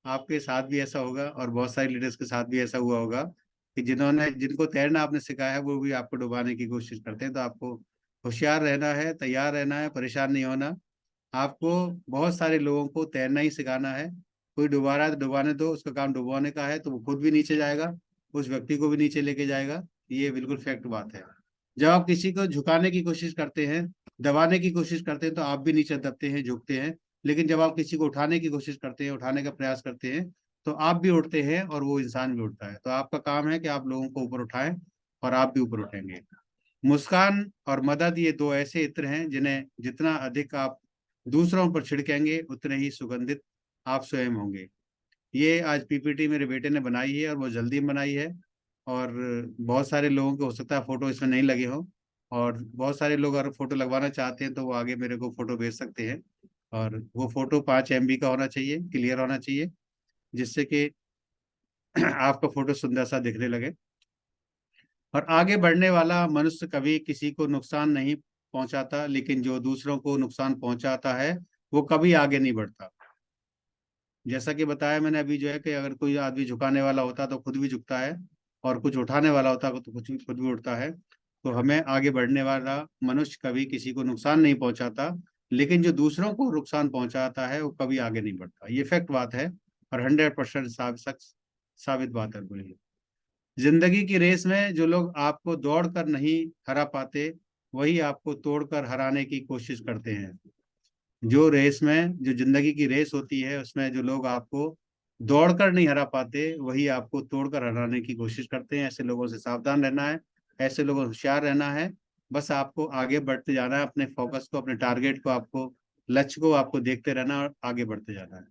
आपके साथ भी ऐसा होगा और बहुत सारे लीडर्स के साथ भी ऐसा हुआ होगा कि जिनको तैरना आपने सिखाया है वो भी आपको डुबाने की कोशिश करते हैं। तो आपको होशियार रहना है, तैयार रहना है, परेशान नहीं होना। आपको बहुत सारे लोगों को तैरना ही सिखाना है। कोई डुबा रहा है तो डुबाने दो, उसका काम डुबाने का है तो वो खुद भी नीचे जाएगा, उस व्यक्ति को भी नीचे लेके जाएगा। ये बिल्कुल फैक्ट बात है। जब आप किसी को झुकाने की कोशिश करते हैं, दबाने की कोशिश करते हैं, तो आप भी नीचे दबते हैं, झुकते हैं। लेकिन जब आप किसी को उठाने की कोशिश करते हैं, उठाने का प्रयास करते हैं, तो आप भी उठते हैं और वो इंसान भी उठता है। तो आपका काम है कि आप लोगों को ऊपर उठाएं और आप भी ऊपर उठेंगे। मुस्कान और मदद, ये दो ऐसे इत्र हैं जिन्हें जितना अधिक आप दूसरों पर छिड़केंगे उतने ही सुगंधित आप स्वयं होंगे। ये आज पीपीटी मेरे बेटे ने बनाई है और वो जल्दी बनाई है। और बहुत सारे लोगों के हो सकता है फोटो इसमें नहीं लगे हो, और बहुत सारे लोग अगर फोटो लगवाना चाहते हैं तो वो आगे मेरे को फोटो भेज सकते हैं। और वो फोटो 5 MB का होना चाहिए, क्लियर होना चाहिए, जिससे कि आपका फोटो सुंदर सा दिखने लगे। और आगे बढ़ने वाला मनुष्य कभी किसी को नुकसान नहीं पहुंचाता, लेकिन जो दूसरों को नुकसान पहुंचाता है वो कभी आगे नहीं बढ़ता। जैसा कि बताया मैंने अभी जो है कि अगर कोई आदमी झुकाने वाला होता तो खुद भी झुकता है, और कुछ उठाने वाला होता तो कुछ खुद भी उठता है। तो हमें आगे बढ़ने वाला मनुष्य कभी किसी को नुकसान नहीं पहुंचाता, लेकिन जो दूसरों को नुकसान पहुंचाता है वो कभी आगे नहीं बढ़ता। ये फैक्ट बात है और 100% साबित बात है बोलिए। जिंदगी की रेस में जो लोग आपको दौड़ कर नहीं हरा पाते, वही आपको तोड़कर हराने की कोशिश करते हैं। जो जिंदगी की रेस होती है उसमें जो लोग आपको दौड़कर नहीं हरा पाते, वही आपको तोड़कर हराने की कोशिश करते हैं। ऐसे लोगों से सावधान रहना है, ऐसे लोगों से होशियार रहना है। बस आपको आगे बढ़ते जाना है, अपने फोकस को, अपने टारगेट को, आपको लक्ष्य को आपको देखते रहना और आगे बढ़ते जाना है।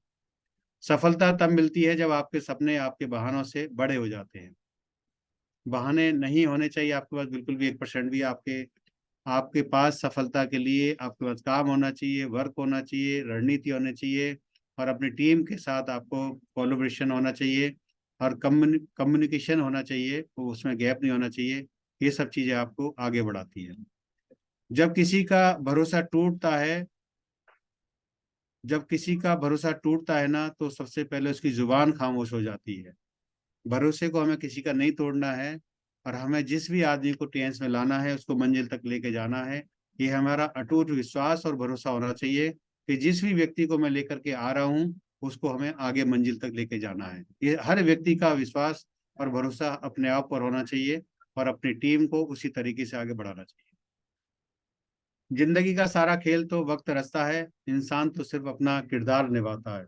सफलता तब मिलती है जब आपके सपने आपके बहानों से बड़े हो जाते हैं। बहाने नहीं होने चाहिए आपके पास बिल्कुल भी, 1% भी। आपके आपके पास सफलता के लिए आपके पास काम होना चाहिए, वर्क होना चाहिए, रणनीति होनी चाहिए, और अपनी टीम के साथ आपको कोलैबोरेशन होना चाहिए, और कम्युनिकेशन होना चाहिए, तो उसमें गैप नहीं होना चाहिए। ये सब चीजें आपको आगे बढ़ाती है। जब किसी का भरोसा टूटता है जब किसी का भरोसा टूटता है ना, तो सबसे पहले उसकी जुबान खामोश हो जाती है। भरोसे को हमें किसी का नहीं तोड़ना है, और हमें जिस भी आदमी को टेंस में लाना है उसको मंजिल तक लेके जाना है। ये हमारा अटूट विश्वास और भरोसा होना चाहिए कि जिस भी व्यक्ति को मैं लेकर के आ रहा हूँ उसको हमें आगे मंजिल तक लेके जाना है। ये हर व्यक्ति का विश्वास और भरोसा अपने आप पर होना चाहिए, और अपनी टीम को उसी तरीके से आगे बढ़ाना चाहिए। जिंदगी का सारा खेल तो वक्त रचता है, इंसान तो सिर्फ अपना किरदार निभाता है।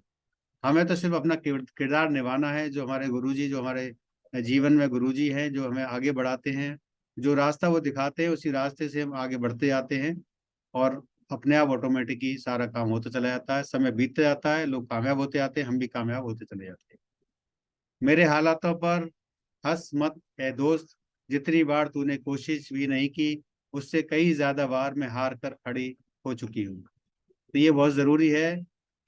हमें तो सिर्फ अपना किरदार निभाना है। जो हमारे गुरुजी, जो हमारे जीवन में गुरुजी हैं, जो हमें आगे बढ़ाते हैं, जो रास्ता वो दिखाते हैं, उसी रास्ते से हम आगे बढ़ते जाते हैं। और अपने आप ऑटोमेटिक ही सारा काम होता चला जाता है, समय बीतते जाता है, लोग कामयाब होते जाते हैं, हम भी कामयाब होते चले जाते हैं। मेरे हालातों पर हंस मत ए दोस्त, जितनी बार तूने कोशिश भी नहीं की, उससे कई ज्यादा बार मैं हार कर खड़ी हो चुकी हूँ। तो ये बहुत जरूरी है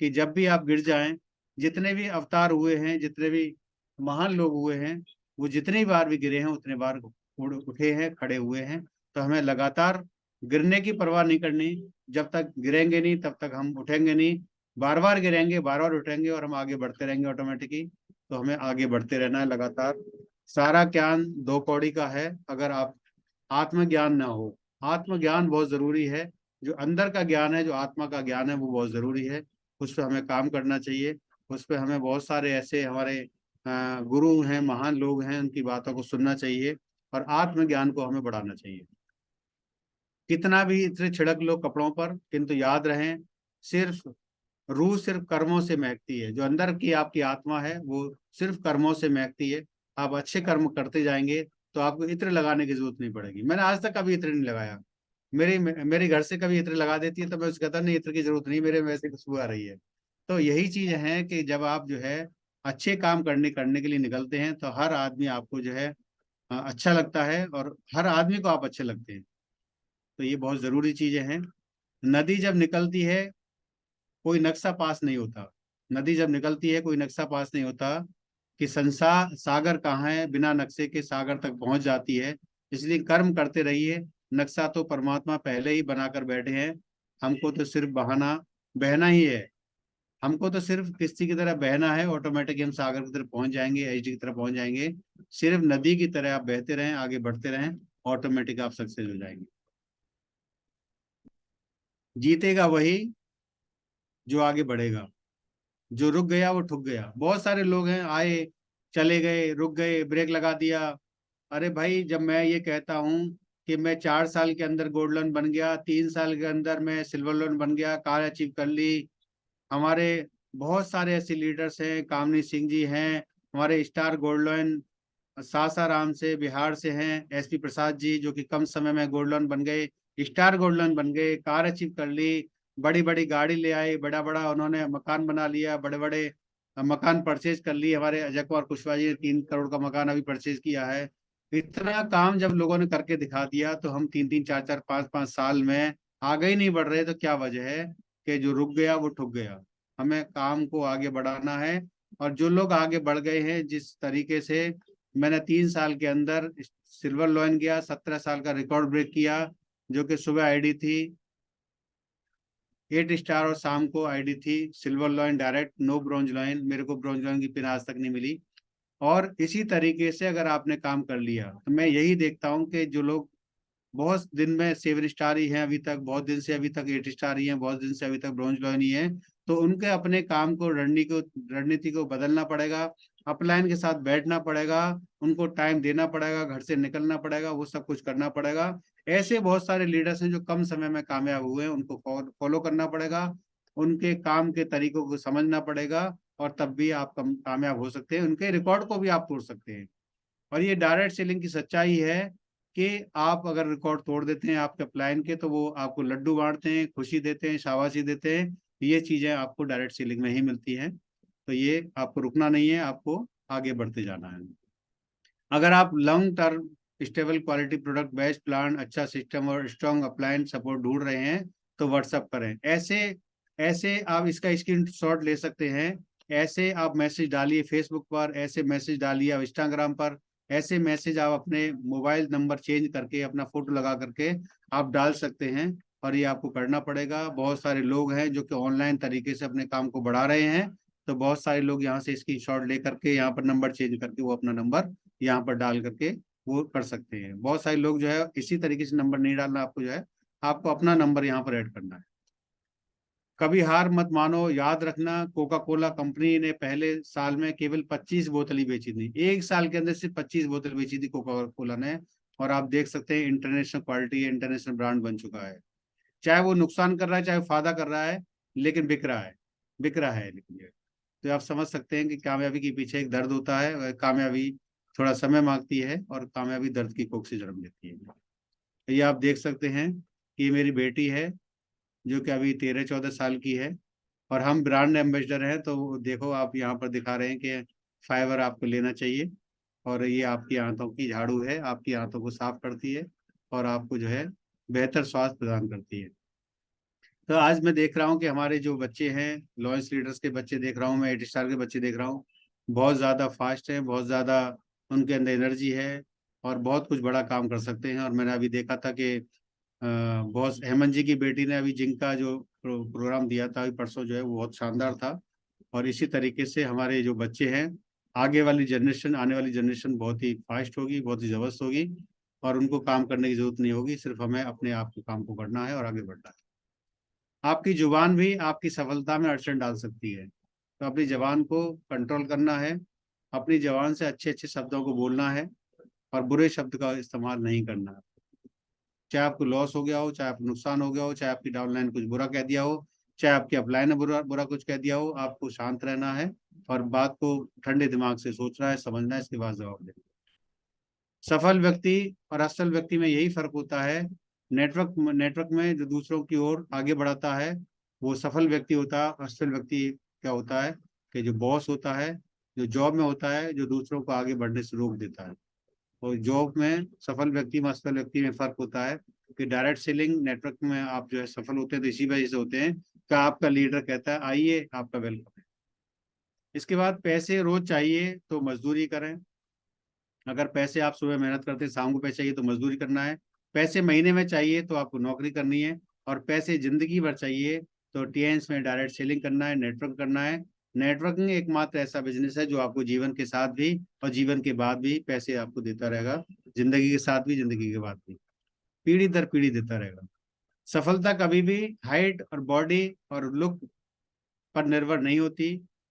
कि जब भी आप गिर जाएं, जितने भी अवतार हुए हैं, जितने भी महान लोग हुए हैं, वो जितनी बार भी गिरे हैं उतने बार उठे हैं, खड़े हुए हैं। तो हमें लगातार गिरने की परवाह नहीं करनी। जब तक गिरेंगे नहीं तब तक हम उठेंगे नहीं। बार बार गिरेंगे, बार बार उठेंगे, और हम आगे बढ़ते रहेंगे ऑटोमेटिकली। तो हमें आगे बढ़ते रहना है लगातार। सारा ज्ञान 2 कौड़ी का है अगर आप आत्मज्ञान ना हो। आत्मज्ञान बहुत जरूरी है। जो अंदर का ज्ञान है, जो आत्मा का ज्ञान है, वो बहुत जरूरी है। उस पर हमें काम करना चाहिए। उस पर हमें बहुत सारे ऐसे हमारे गुरु हैं, महान लोग हैं, उनकी बातों को सुनना चाहिए और आत्मज्ञान को हमें बढ़ाना चाहिए। कितना भी इत्र छिड़क लो कपड़ों पर, किंतु याद रहें, सिर्फ रूह सिर्फ कर्मों से महकती है। जो अंदर की आपकी आत्मा है वो सिर्फ कर्मों से महकती है। आप अच्छे कर्म करते जाएंगे तो आपको इत्र लगाने की जरूरत नहीं पड़ेगी। मैंने आज तक कभी इत्र नहीं लगाया। मेरे घर से कभी इत्र लगा देती है तो मैं उसको कहता नहीं, इत्र की जरूरत नहीं, मेरे वैसे खुशबू आ रही है। तो यही चीज है कि जब आप जो है अच्छे काम करने के लिए निकलते हैं तो हर आदमी आपको जो है अच्छा लगता है, और हर आदमी को आप अच्छे लगते हैं। तो ये बहुत जरूरी चीजें हैं। नदी जब निकलती है कोई नक्शा पास नहीं होता। नदी जब निकलती है कोई नक्शा पास नहीं होता कि संसार सागर कहाँ है, बिना नक्शे के सागर तक पहुंच जाती है। इसलिए कर्म करते रहिए। नक्शा तो परमात्मा पहले ही बनाकर बैठे हैं। हमको तो सिर्फ बहाना बहना ही है। हमको तो सिर्फ किश्ती की तरह बहना है, ऑटोमेटिक हम सागर की तरफ पहुंच जाएंगे, एचडी की तरफ पहुंच जाएंगे। सिर्फ नदी की तरह आप बहते रहें, आगे बढ़ते रहें, ऑटोमेटिक आप सक्सेस हो जाएंगे। जीतेगा वही जो आगे बढ़ेगा। जो रुक गया वो ठुक गया। बहुत सारे लोग हैं, आए चले गए, रुक गए, ब्रेक लगा दिया। अरे भाई, जब मैं ये कहता हूँ कि मैं 4 साल के अंदर गोल्ड लोन बन गया, 3 साल के अंदर मैं सिल्वर लोन बन गया, कार अचीव कर ली। हमारे बहुत सारे ऐसे लीडर्स हैं, कामनी सिंह जी हैं, हमारे स्टार गोल्ड लोन सासाराम से बिहार से हैं, एसपी प्रसाद जी, जो कि कम समय में गोल्ड लोन बन गए, स्टार गोल्ड लोन बन गए, कार अचीव कर ली, बड़ी बड़ी गाड़ी ले आए, बड़ा बड़ा उन्होंने मकान बना लिया, बड़े बड़े मकान परचेज कर लिए। हमारे अजय कुमार कुशवाहा जी ने 3 करोड़ का मकान अभी परचेज किया है। इतना काम जब लोगों ने करके दिखा दिया तो हम 3 3 4 4 5 5 साल में आगे ही नहीं बढ़ रहे। तो क्या वजह है कि जो रुक गया वो ठुक गया। हमें काम को आगे बढ़ाना है। और जो लोग आगे बढ़ गए हैं जिस तरीके से, मैंने 3 साल के अंदर सिल्वर लॉइन गया, 17 साल का रिकॉर्ड ब्रेक किया, जो कि सुबह आईडी थी 8 स्टार और शाम को आईडी थी silver lion direct, no bronze lion. मेरे को ब्रॉन्ज लॉइन की पिन आज तक नहीं मिली। और इसी तरीके से अगर आपने काम कर लिया तो मैं यही देखता हूँ कि जो लोग बहुत दिन में 7 स्टार ही हैं, अभी तक बहुत दिन से अभी तक 8 स्टार ही हैं, बहुत दिन से अभी तक ब्रॉन्ज लॉइन ही है, तो उनके अपने काम को रणनीति को बदलना पड़ेगा। अपलाइन के साथ बैठना पड़ेगा, उनको टाइम देना पड़ेगा, घर से निकलना पड़ेगा, वो सब कुछ करना पड़ेगा। ऐसे बहुत सारे लीडर्स हैं जो कम समय में कामयाब हुए हैं, उनको फॉलो करना पड़ेगा, उनके काम के तरीकों को समझना पड़ेगा, और तब भी आप कामयाब हो सकते हैं। उनके रिकॉर्ड को भी आप तोड़ सकते हैं। और ये डायरेक्ट सेलिंग की सच्चाई है कि आप अगर रिकॉर्ड तोड़ देते हैं आपके अपलाइन के, तो वो आपको लड्डू बांटते हैं, खुशी देते हैं, शाबाशी देते हैं। ये चीजें आपको डायरेक्ट सेलिंग में ही मिलती हैं। तो ये आपको रुकना नहीं है, आपको आगे बढ़ते जाना है। अगर आप long term stable quality product, best plan, अच्छा सिस्टम और स्ट्रॉन्ग अप्लायंस सपोर्ट ढूंढ रहे हैं तो व्हाट्सअप करें। ऐसे ऐसे आप इसका स्क्रीनशॉट ले सकते हैं। ऐसे आप मैसेज डालिए फेसबुक पर, ऐसे मैसेज डालिए आप इंस्टाग्राम पर, ऐसे मैसेज आप अपने मोबाइल नंबर चेंज करके अपना फोटो लगा करके आप डाल सकते हैं। और ये आपको करना पड़ेगा। बहुत सारे लोग हैं जो कि ऑनलाइन तरीके से अपने काम को बढ़ा रहे हैं। तो बहुत सारे लोग यहाँ से स्क्रीनशॉट ले करके यहाँ पर नंबर चेंज करके वो अपना नंबर यहाँ पर डाल करके वो कर सकते हैं। बहुत सारे लोग जो है इसी तरीके से नंबर नहीं डालना, आपको जो है आपको अपना नंबर यहाँ पर ऐड करना है। कभी हार मत मानो। याद रखना, कोका कोला कंपनी ने पहले साल में केवल 25 बोतल ही बेची थी। एक साल के अंदर सिर्फ 25 बोतल बेची थी कोका कोला ने। और आप देख सकते हैं इंटरनेशनल क्वालिटी, इंटरनेशनल ब्रांड बन चुका है। चाहे वो नुकसान कर रहा है, चाहे वो फायदा कर रहा है, लेकिन बिक रहा है। बिक रहा है लेकिन ये, तो आप समझ सकते हैं कि कामयाबी के पीछे एक दर्द होता है, और कामयाबी थोड़ा समय मांगती है, और कामयाबी दर्द की कोख से जन्म लेती है। तो ये आप देख सकते हैं कि ये मेरी बेटी है, जो कि अभी 13 14 साल की है, और हम ब्रांड एम्बेसडर हैं। तो देखो आप यहाँ पर दिखा रहे हैं कि फाइबर आपको लेना चाहिए, और ये आपकी आंतों की झाड़ू है, आपकी आंतों को साफ करती है, और आपको जो है बेहतर स्वास्थ्य प्रदान करती है। तो आज मैं देख रहा हूँ कि हमारे जो बच्चे हैं, लॉयंस लीडर्स के बच्चे देख रहा हूँ मैं, 8 स्टार के बच्चे देख रहा हूँ, बहुत ज़्यादा फास्ट हैं, बहुत ज़्यादा उनके अंदर एनर्जी है, और बहुत कुछ बड़ा काम कर सकते हैं। और मैंने अभी देखा था कि बॉस हेमंत जी की बेटी ने अभी जिंक का जो प्रोग्राम दिया था अभी परसों, जो है वो बहुत शानदार था। और इसी तरीके से हमारे जो बच्चे हैं, आगे वाली जनरेशन, आने वाली जनरेशन बहुत ही फास्ट होगी, बहुत ही जबरदस्त होगी, और उनको काम करने की जरूरत नहीं होगी, सिर्फ हमें अपने आप को काम को करना है और आगे बढ़ना है। आपकी जुबान भी आपकी सफलता में अड़चन डाल सकती है, तो अपनी जबान को कंट्रोल करना है। अपनी जबान से अच्छे अच्छे शब्दों को बोलना है, और बुरे शब्द का इस्तेमाल नहीं करना है। चाहे आपको लॉस हो गया हो, चाहे आपको नुकसान हो गया हो, चाहे आपकी डाउनलाइन कुछ बुरा कह दिया हो, चाहे आपकी अपलाइन ने बुरा बुरा कुछ कह दिया हो, आपको शांत रहना है और बात को ठंडे दिमाग से सोचना है, समझना है, इसके बाद जवाब देना। सफल व्यक्ति और असल व्यक्ति में यही फर्क होता है। नेटवर्क में जो दूसरों की ओर आगे बढ़ाता है वो सफल व्यक्ति होता है। असल व्यक्ति क्या होता है कि जो बॉस होता है, जो जॉब में होता है, जो दूसरों को आगे बढ़ने से रोक देता है। और जॉब में सफल व्यक्ति में असल व्यक्ति में फर्क होता है कि डायरेक्ट सेलिंग नेटवर्क में आप जो है सफल होते हैं तो इसी वजह से होते हैं कि आपका लीडर कहता है आइए, आपका वेलकम है। इसके बाद पैसे रोज चाहिए तो मजदूरी करें। अगर पैसे आप सुबह मेहनत करते हैं, शाम को पैसे चाहिए तो मजदूरी करना है। पैसे महीने में चाहिए तो आपको नौकरी करनी है। और पैसे जिंदगी भर चाहिए तो टीएन्स में डायरेक्ट सेलिंग करना है, नेटवर्क करना है। नेटवर्किंग एकमात्र ऐसा बिजनेस है जो आपको जीवन के साथ भी और जीवन के बाद भी पैसे आपको देता रहेगा। जिंदगी के साथ भी, जिंदगी के बाद भी, पीढ़ी दर पीढ़ी देता रहेगा। सफलता कभी भी हाइट और बॉडी और लुक पर निर्भर नहीं होती।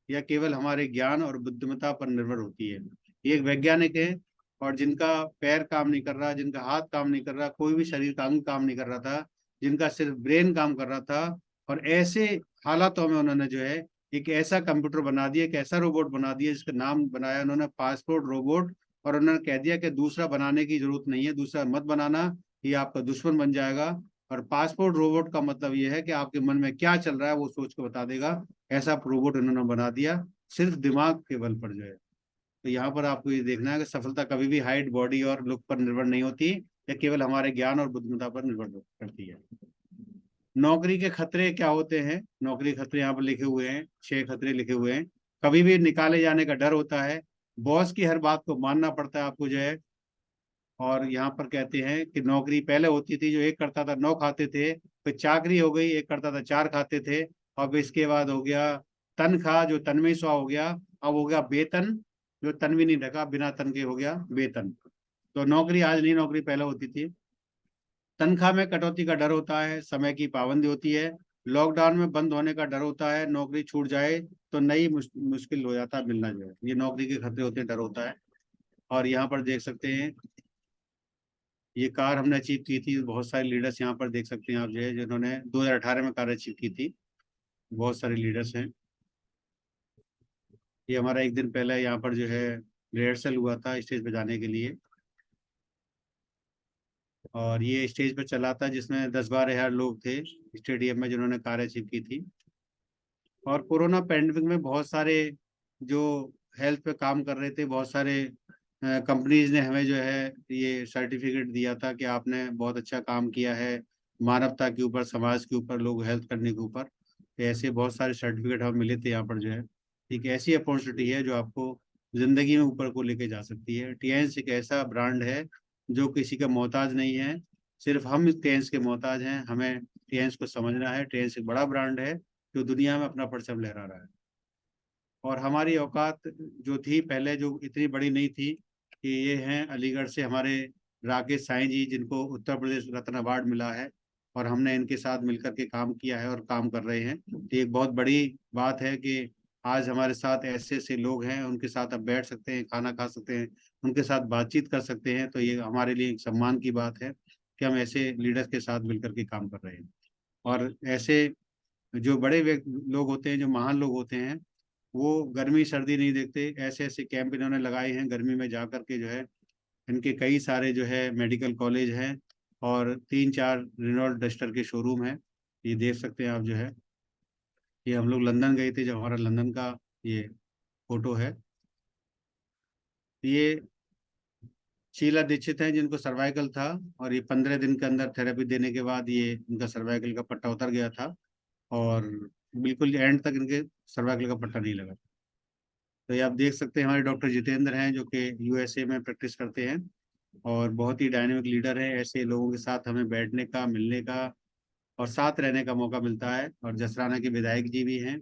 यह केवल हमारे ज्ञान और बुद्धिमत्ता पर निर्भर होती है। ये एक वैज्ञानिक है और जिनका पैर काम नहीं कर रहा, जिनका हाथ काम नहीं कर रहा, कोई भी शरीर का अंग काम नहीं कर रहा था, जिनका सिर्फ ब्रेन काम कर रहा था, और ऐसे हालातों में उन्होंने जो है एक ऐसा कंप्यूटर बना दिया, एक ऐसा रोबोट बना दिया जिसका नाम बनाया उन्होंने पासपोर्ट रोबोट। और उन्होंने कह दिया कि दूसरा बनाने की जरूरत नहीं है, दूसरा मत बनाना, ये आपका दुश्मन बन जाएगा। और पासपोर्ट रोबोट का मतलब ये है कि आपके मन में क्या चल रहा है वो सोच के बता देगा। ऐसा रोबोट उन्होंने बना दिया, सिर्फ दिमाग के बल पर जो है। तो यहाँ पर आपको ये देखना है कि सफलता कभी भी हाइट, बॉडी और लुक पर निर्भर नहीं होती। यह केवल हमारे ज्ञान और बुद्धिमत्ता पर निर्भर करती है। नौकरी के खतरे क्या होते हैं? नौकरी के खतरे यहाँ पर लिखे हुए हैं, 6 खतरे लिखे हुए हैं। कभी भी निकाले जाने का डर होता है। बॉस की हर बात को मानना पड़ता है आपको जो है। और यहाँ पर कहते हैं कि नौकरी पहले होती थी जो एक करता था 9 खाते थे, फिर चाकरी हो गई, एक करता था 4 खाते थे। अब इसके बाद हो गया तनख्वाह, जो तन में 100 हो गया। अब हो गया वेतन, जो तन भी नहीं ढका, बिना तन के हो गया वेतन। तो नौकरी आज नहीं, नौकरी पहले होती थी। तनख्वाह में कटौती का डर होता है, समय की पाबंदी होती है। लॉकडाउन में बंद होने का डर होता है, नौकरी छूट जाए तो नई मुश्किल हो जाता है मिलना जो है। ये नौकरी के खतरे होते हैं, डर होता है। और यहाँ पर देख सकते हैं ये कार हमने अचीव की थी। बहुत सारे लीडर्स यहाँ पर देख सकते हैं आप जो है, जिन्होंने 2018 में कार अचीव की थी। बहुत सारे लीडर्स हैं। ये हमारा एक दिन पहले यहाँ पर जो है रिहर्सल हुआ था स्टेज पे जाने के लिए। और ये स्टेज पे चला था जिसमें 10-12 हज़ार लोग थे स्टेडियम में जिन्होंने कार अचीव की थी। और कोरोना पैंडमिक में बहुत सारे जो हेल्थ पे काम कर रहे थे, बहुत सारे कंपनीज ने हमें जो है ये सर्टिफिकेट दिया था कि आपने बहुत अच्छा काम किया है मानवता के ऊपर, समाज के ऊपर, लोग हेल्थ करने के ऊपर। तो ऐसे बहुत सारे सर्टिफिकेट हमें मिले थे यहाँ पर जो है। एक ऐसी अपॉर्चुनिटी है जो आपको जिंदगी में ऊपर को लेके जा सकती है। टीएंस एक ऐसा ब्रांड है जो किसी का मोहताज नहीं है, सिर्फ हम टीएंस के मोहताज हैं। हमें टीएंस को समझना है। टीएंस एक बड़ा ब्रांड है जो दुनिया में अपना परचम लहरा रहा है। और हमारी औकात जो थी पहले, जो इतनी बड़ी नहीं थी, कि ये हैं अलीगढ़ से हमारे राकेश साईं जी, जिनको उत्तर प्रदेश रत्न अवार्ड मिला है। और हमने इनके साथ मिलकर के काम किया है और काम कर रहे हैं। तो एक बहुत बड़ी बात है कि आज हमारे साथ ऐसे ऐसे लोग हैं, उनके साथ अब बैठ सकते हैं, खाना खा सकते हैं, उनके साथ बातचीत कर सकते हैं। तो ये हमारे लिए एक सम्मान की बात है कि हम ऐसे लीडर्स के साथ मिलकर के काम कर रहे हैं। और ऐसे जो बड़े लोग होते हैं, जो महान लोग होते हैं, वो गर्मी सर्दी नहीं देखते। ऐसे ऐसे कैंप इन्होंने लगाए हैं गर्मी में जा करके जो है। इनके कई सारे जो है मेडिकल कॉलेज हैं और 3-4 रिनॉल्ट डस्टर के शोरूम हैं। ये देख सकते हैं आप जो है। ये हम लोग लंदन गए थे, जब हमारा लंदन का ये फोटो है। ये शीला दीक्षित हैं जिनको सर्वाइकल था, और ये 15 दिन के अंदर थेरेपी देने के बाद ये इनका सर्वाइकल का पट्टा उतर गया था। और बिल्कुल एंड तक इनके सर्वाइकल का पट्टा नहीं लगा। तो ये आप देख सकते हैं हमारे डॉक्टर जितेंद्र हैं जो कि यूएसए में प्रैक्टिस करते हैं और बहुत ही डायनेमिक लीडर हैं। ऐसे लोगों के साथ हमें बैठने का, मिलने का और साथ रहने का मौका मिलता है। और जसराना के विधायक जी भी हैं,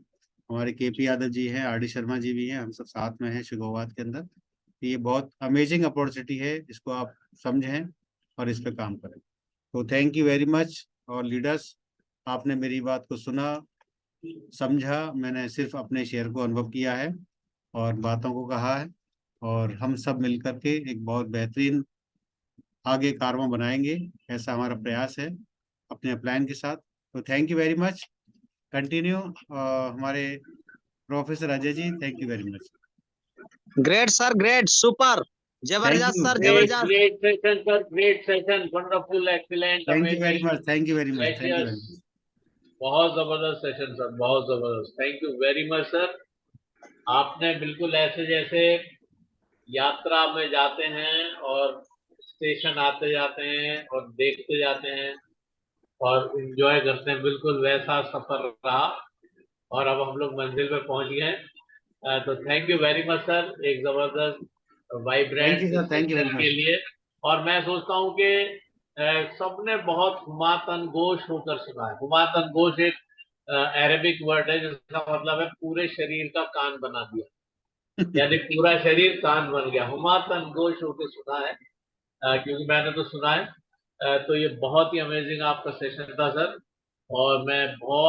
हमारे केपी यादव जी हैं, आर डी शर्मा जी भी हैं, हम सब साथ में हैं शिकोवाद के अंदर। तो ये बहुत अमेजिंग अपॉर्चुनिटी है, इसको आप समझें और इस पर काम करें। तो थैंक यू वेरी मच। और लीडर्स, आपने मेरी बात को सुना, समझा। मैंने सिर्फ अपने शेयर को अनुभव किया है और बातों को कहा है। और हम सब मिलकर के एक बहुत बेहतरीन आगे कारवां बनाएंगे, ऐसा हमारा प्रयास है अपने प्लान के साथ। तो thank you very much. Continue हमारे professor Ajay ji, thank you very much. Great sir, great, super, thank जबरदस्त यू, सर, Great, जबरदस्त। great session, sir. Great session. Wonderful, excellent, thank you very amazing, much, thank you very much, thank you very delicious. Much. बहुत जबरदस्त session sir, बहुत जबरदस्त। Thank you very much sir. आपने बिल्कुल ऐसे जैसे यात्रा में जाते हैं और स्टेशन आते जाते हैं और देखते जाते हैं और एंजॉय करते हैं, बिल्कुल वैसा सफर रहा और अब हम लोग मंजिल पे पहुंच गए हैं। तो thank you very much sir, एक जबरदस्त thank you vibrant sir, thank you very session के मच। लिए। और मैं सोचता हूँ कि सबने बहुत हुमातन गोश होकर सुना है। हुमातन गोश एक अरेबिक वर्ड है जिसका मतलब है पूरे शरीर का कान बना दिया, यानी पूरा शरीर कान बन गया। हुमातन गोश होकर सुना है, क्योंकि मैंने तो सुना है। तो ये बहुत ही अमेजिंग आपका सेशन था सर, और मैं बहुत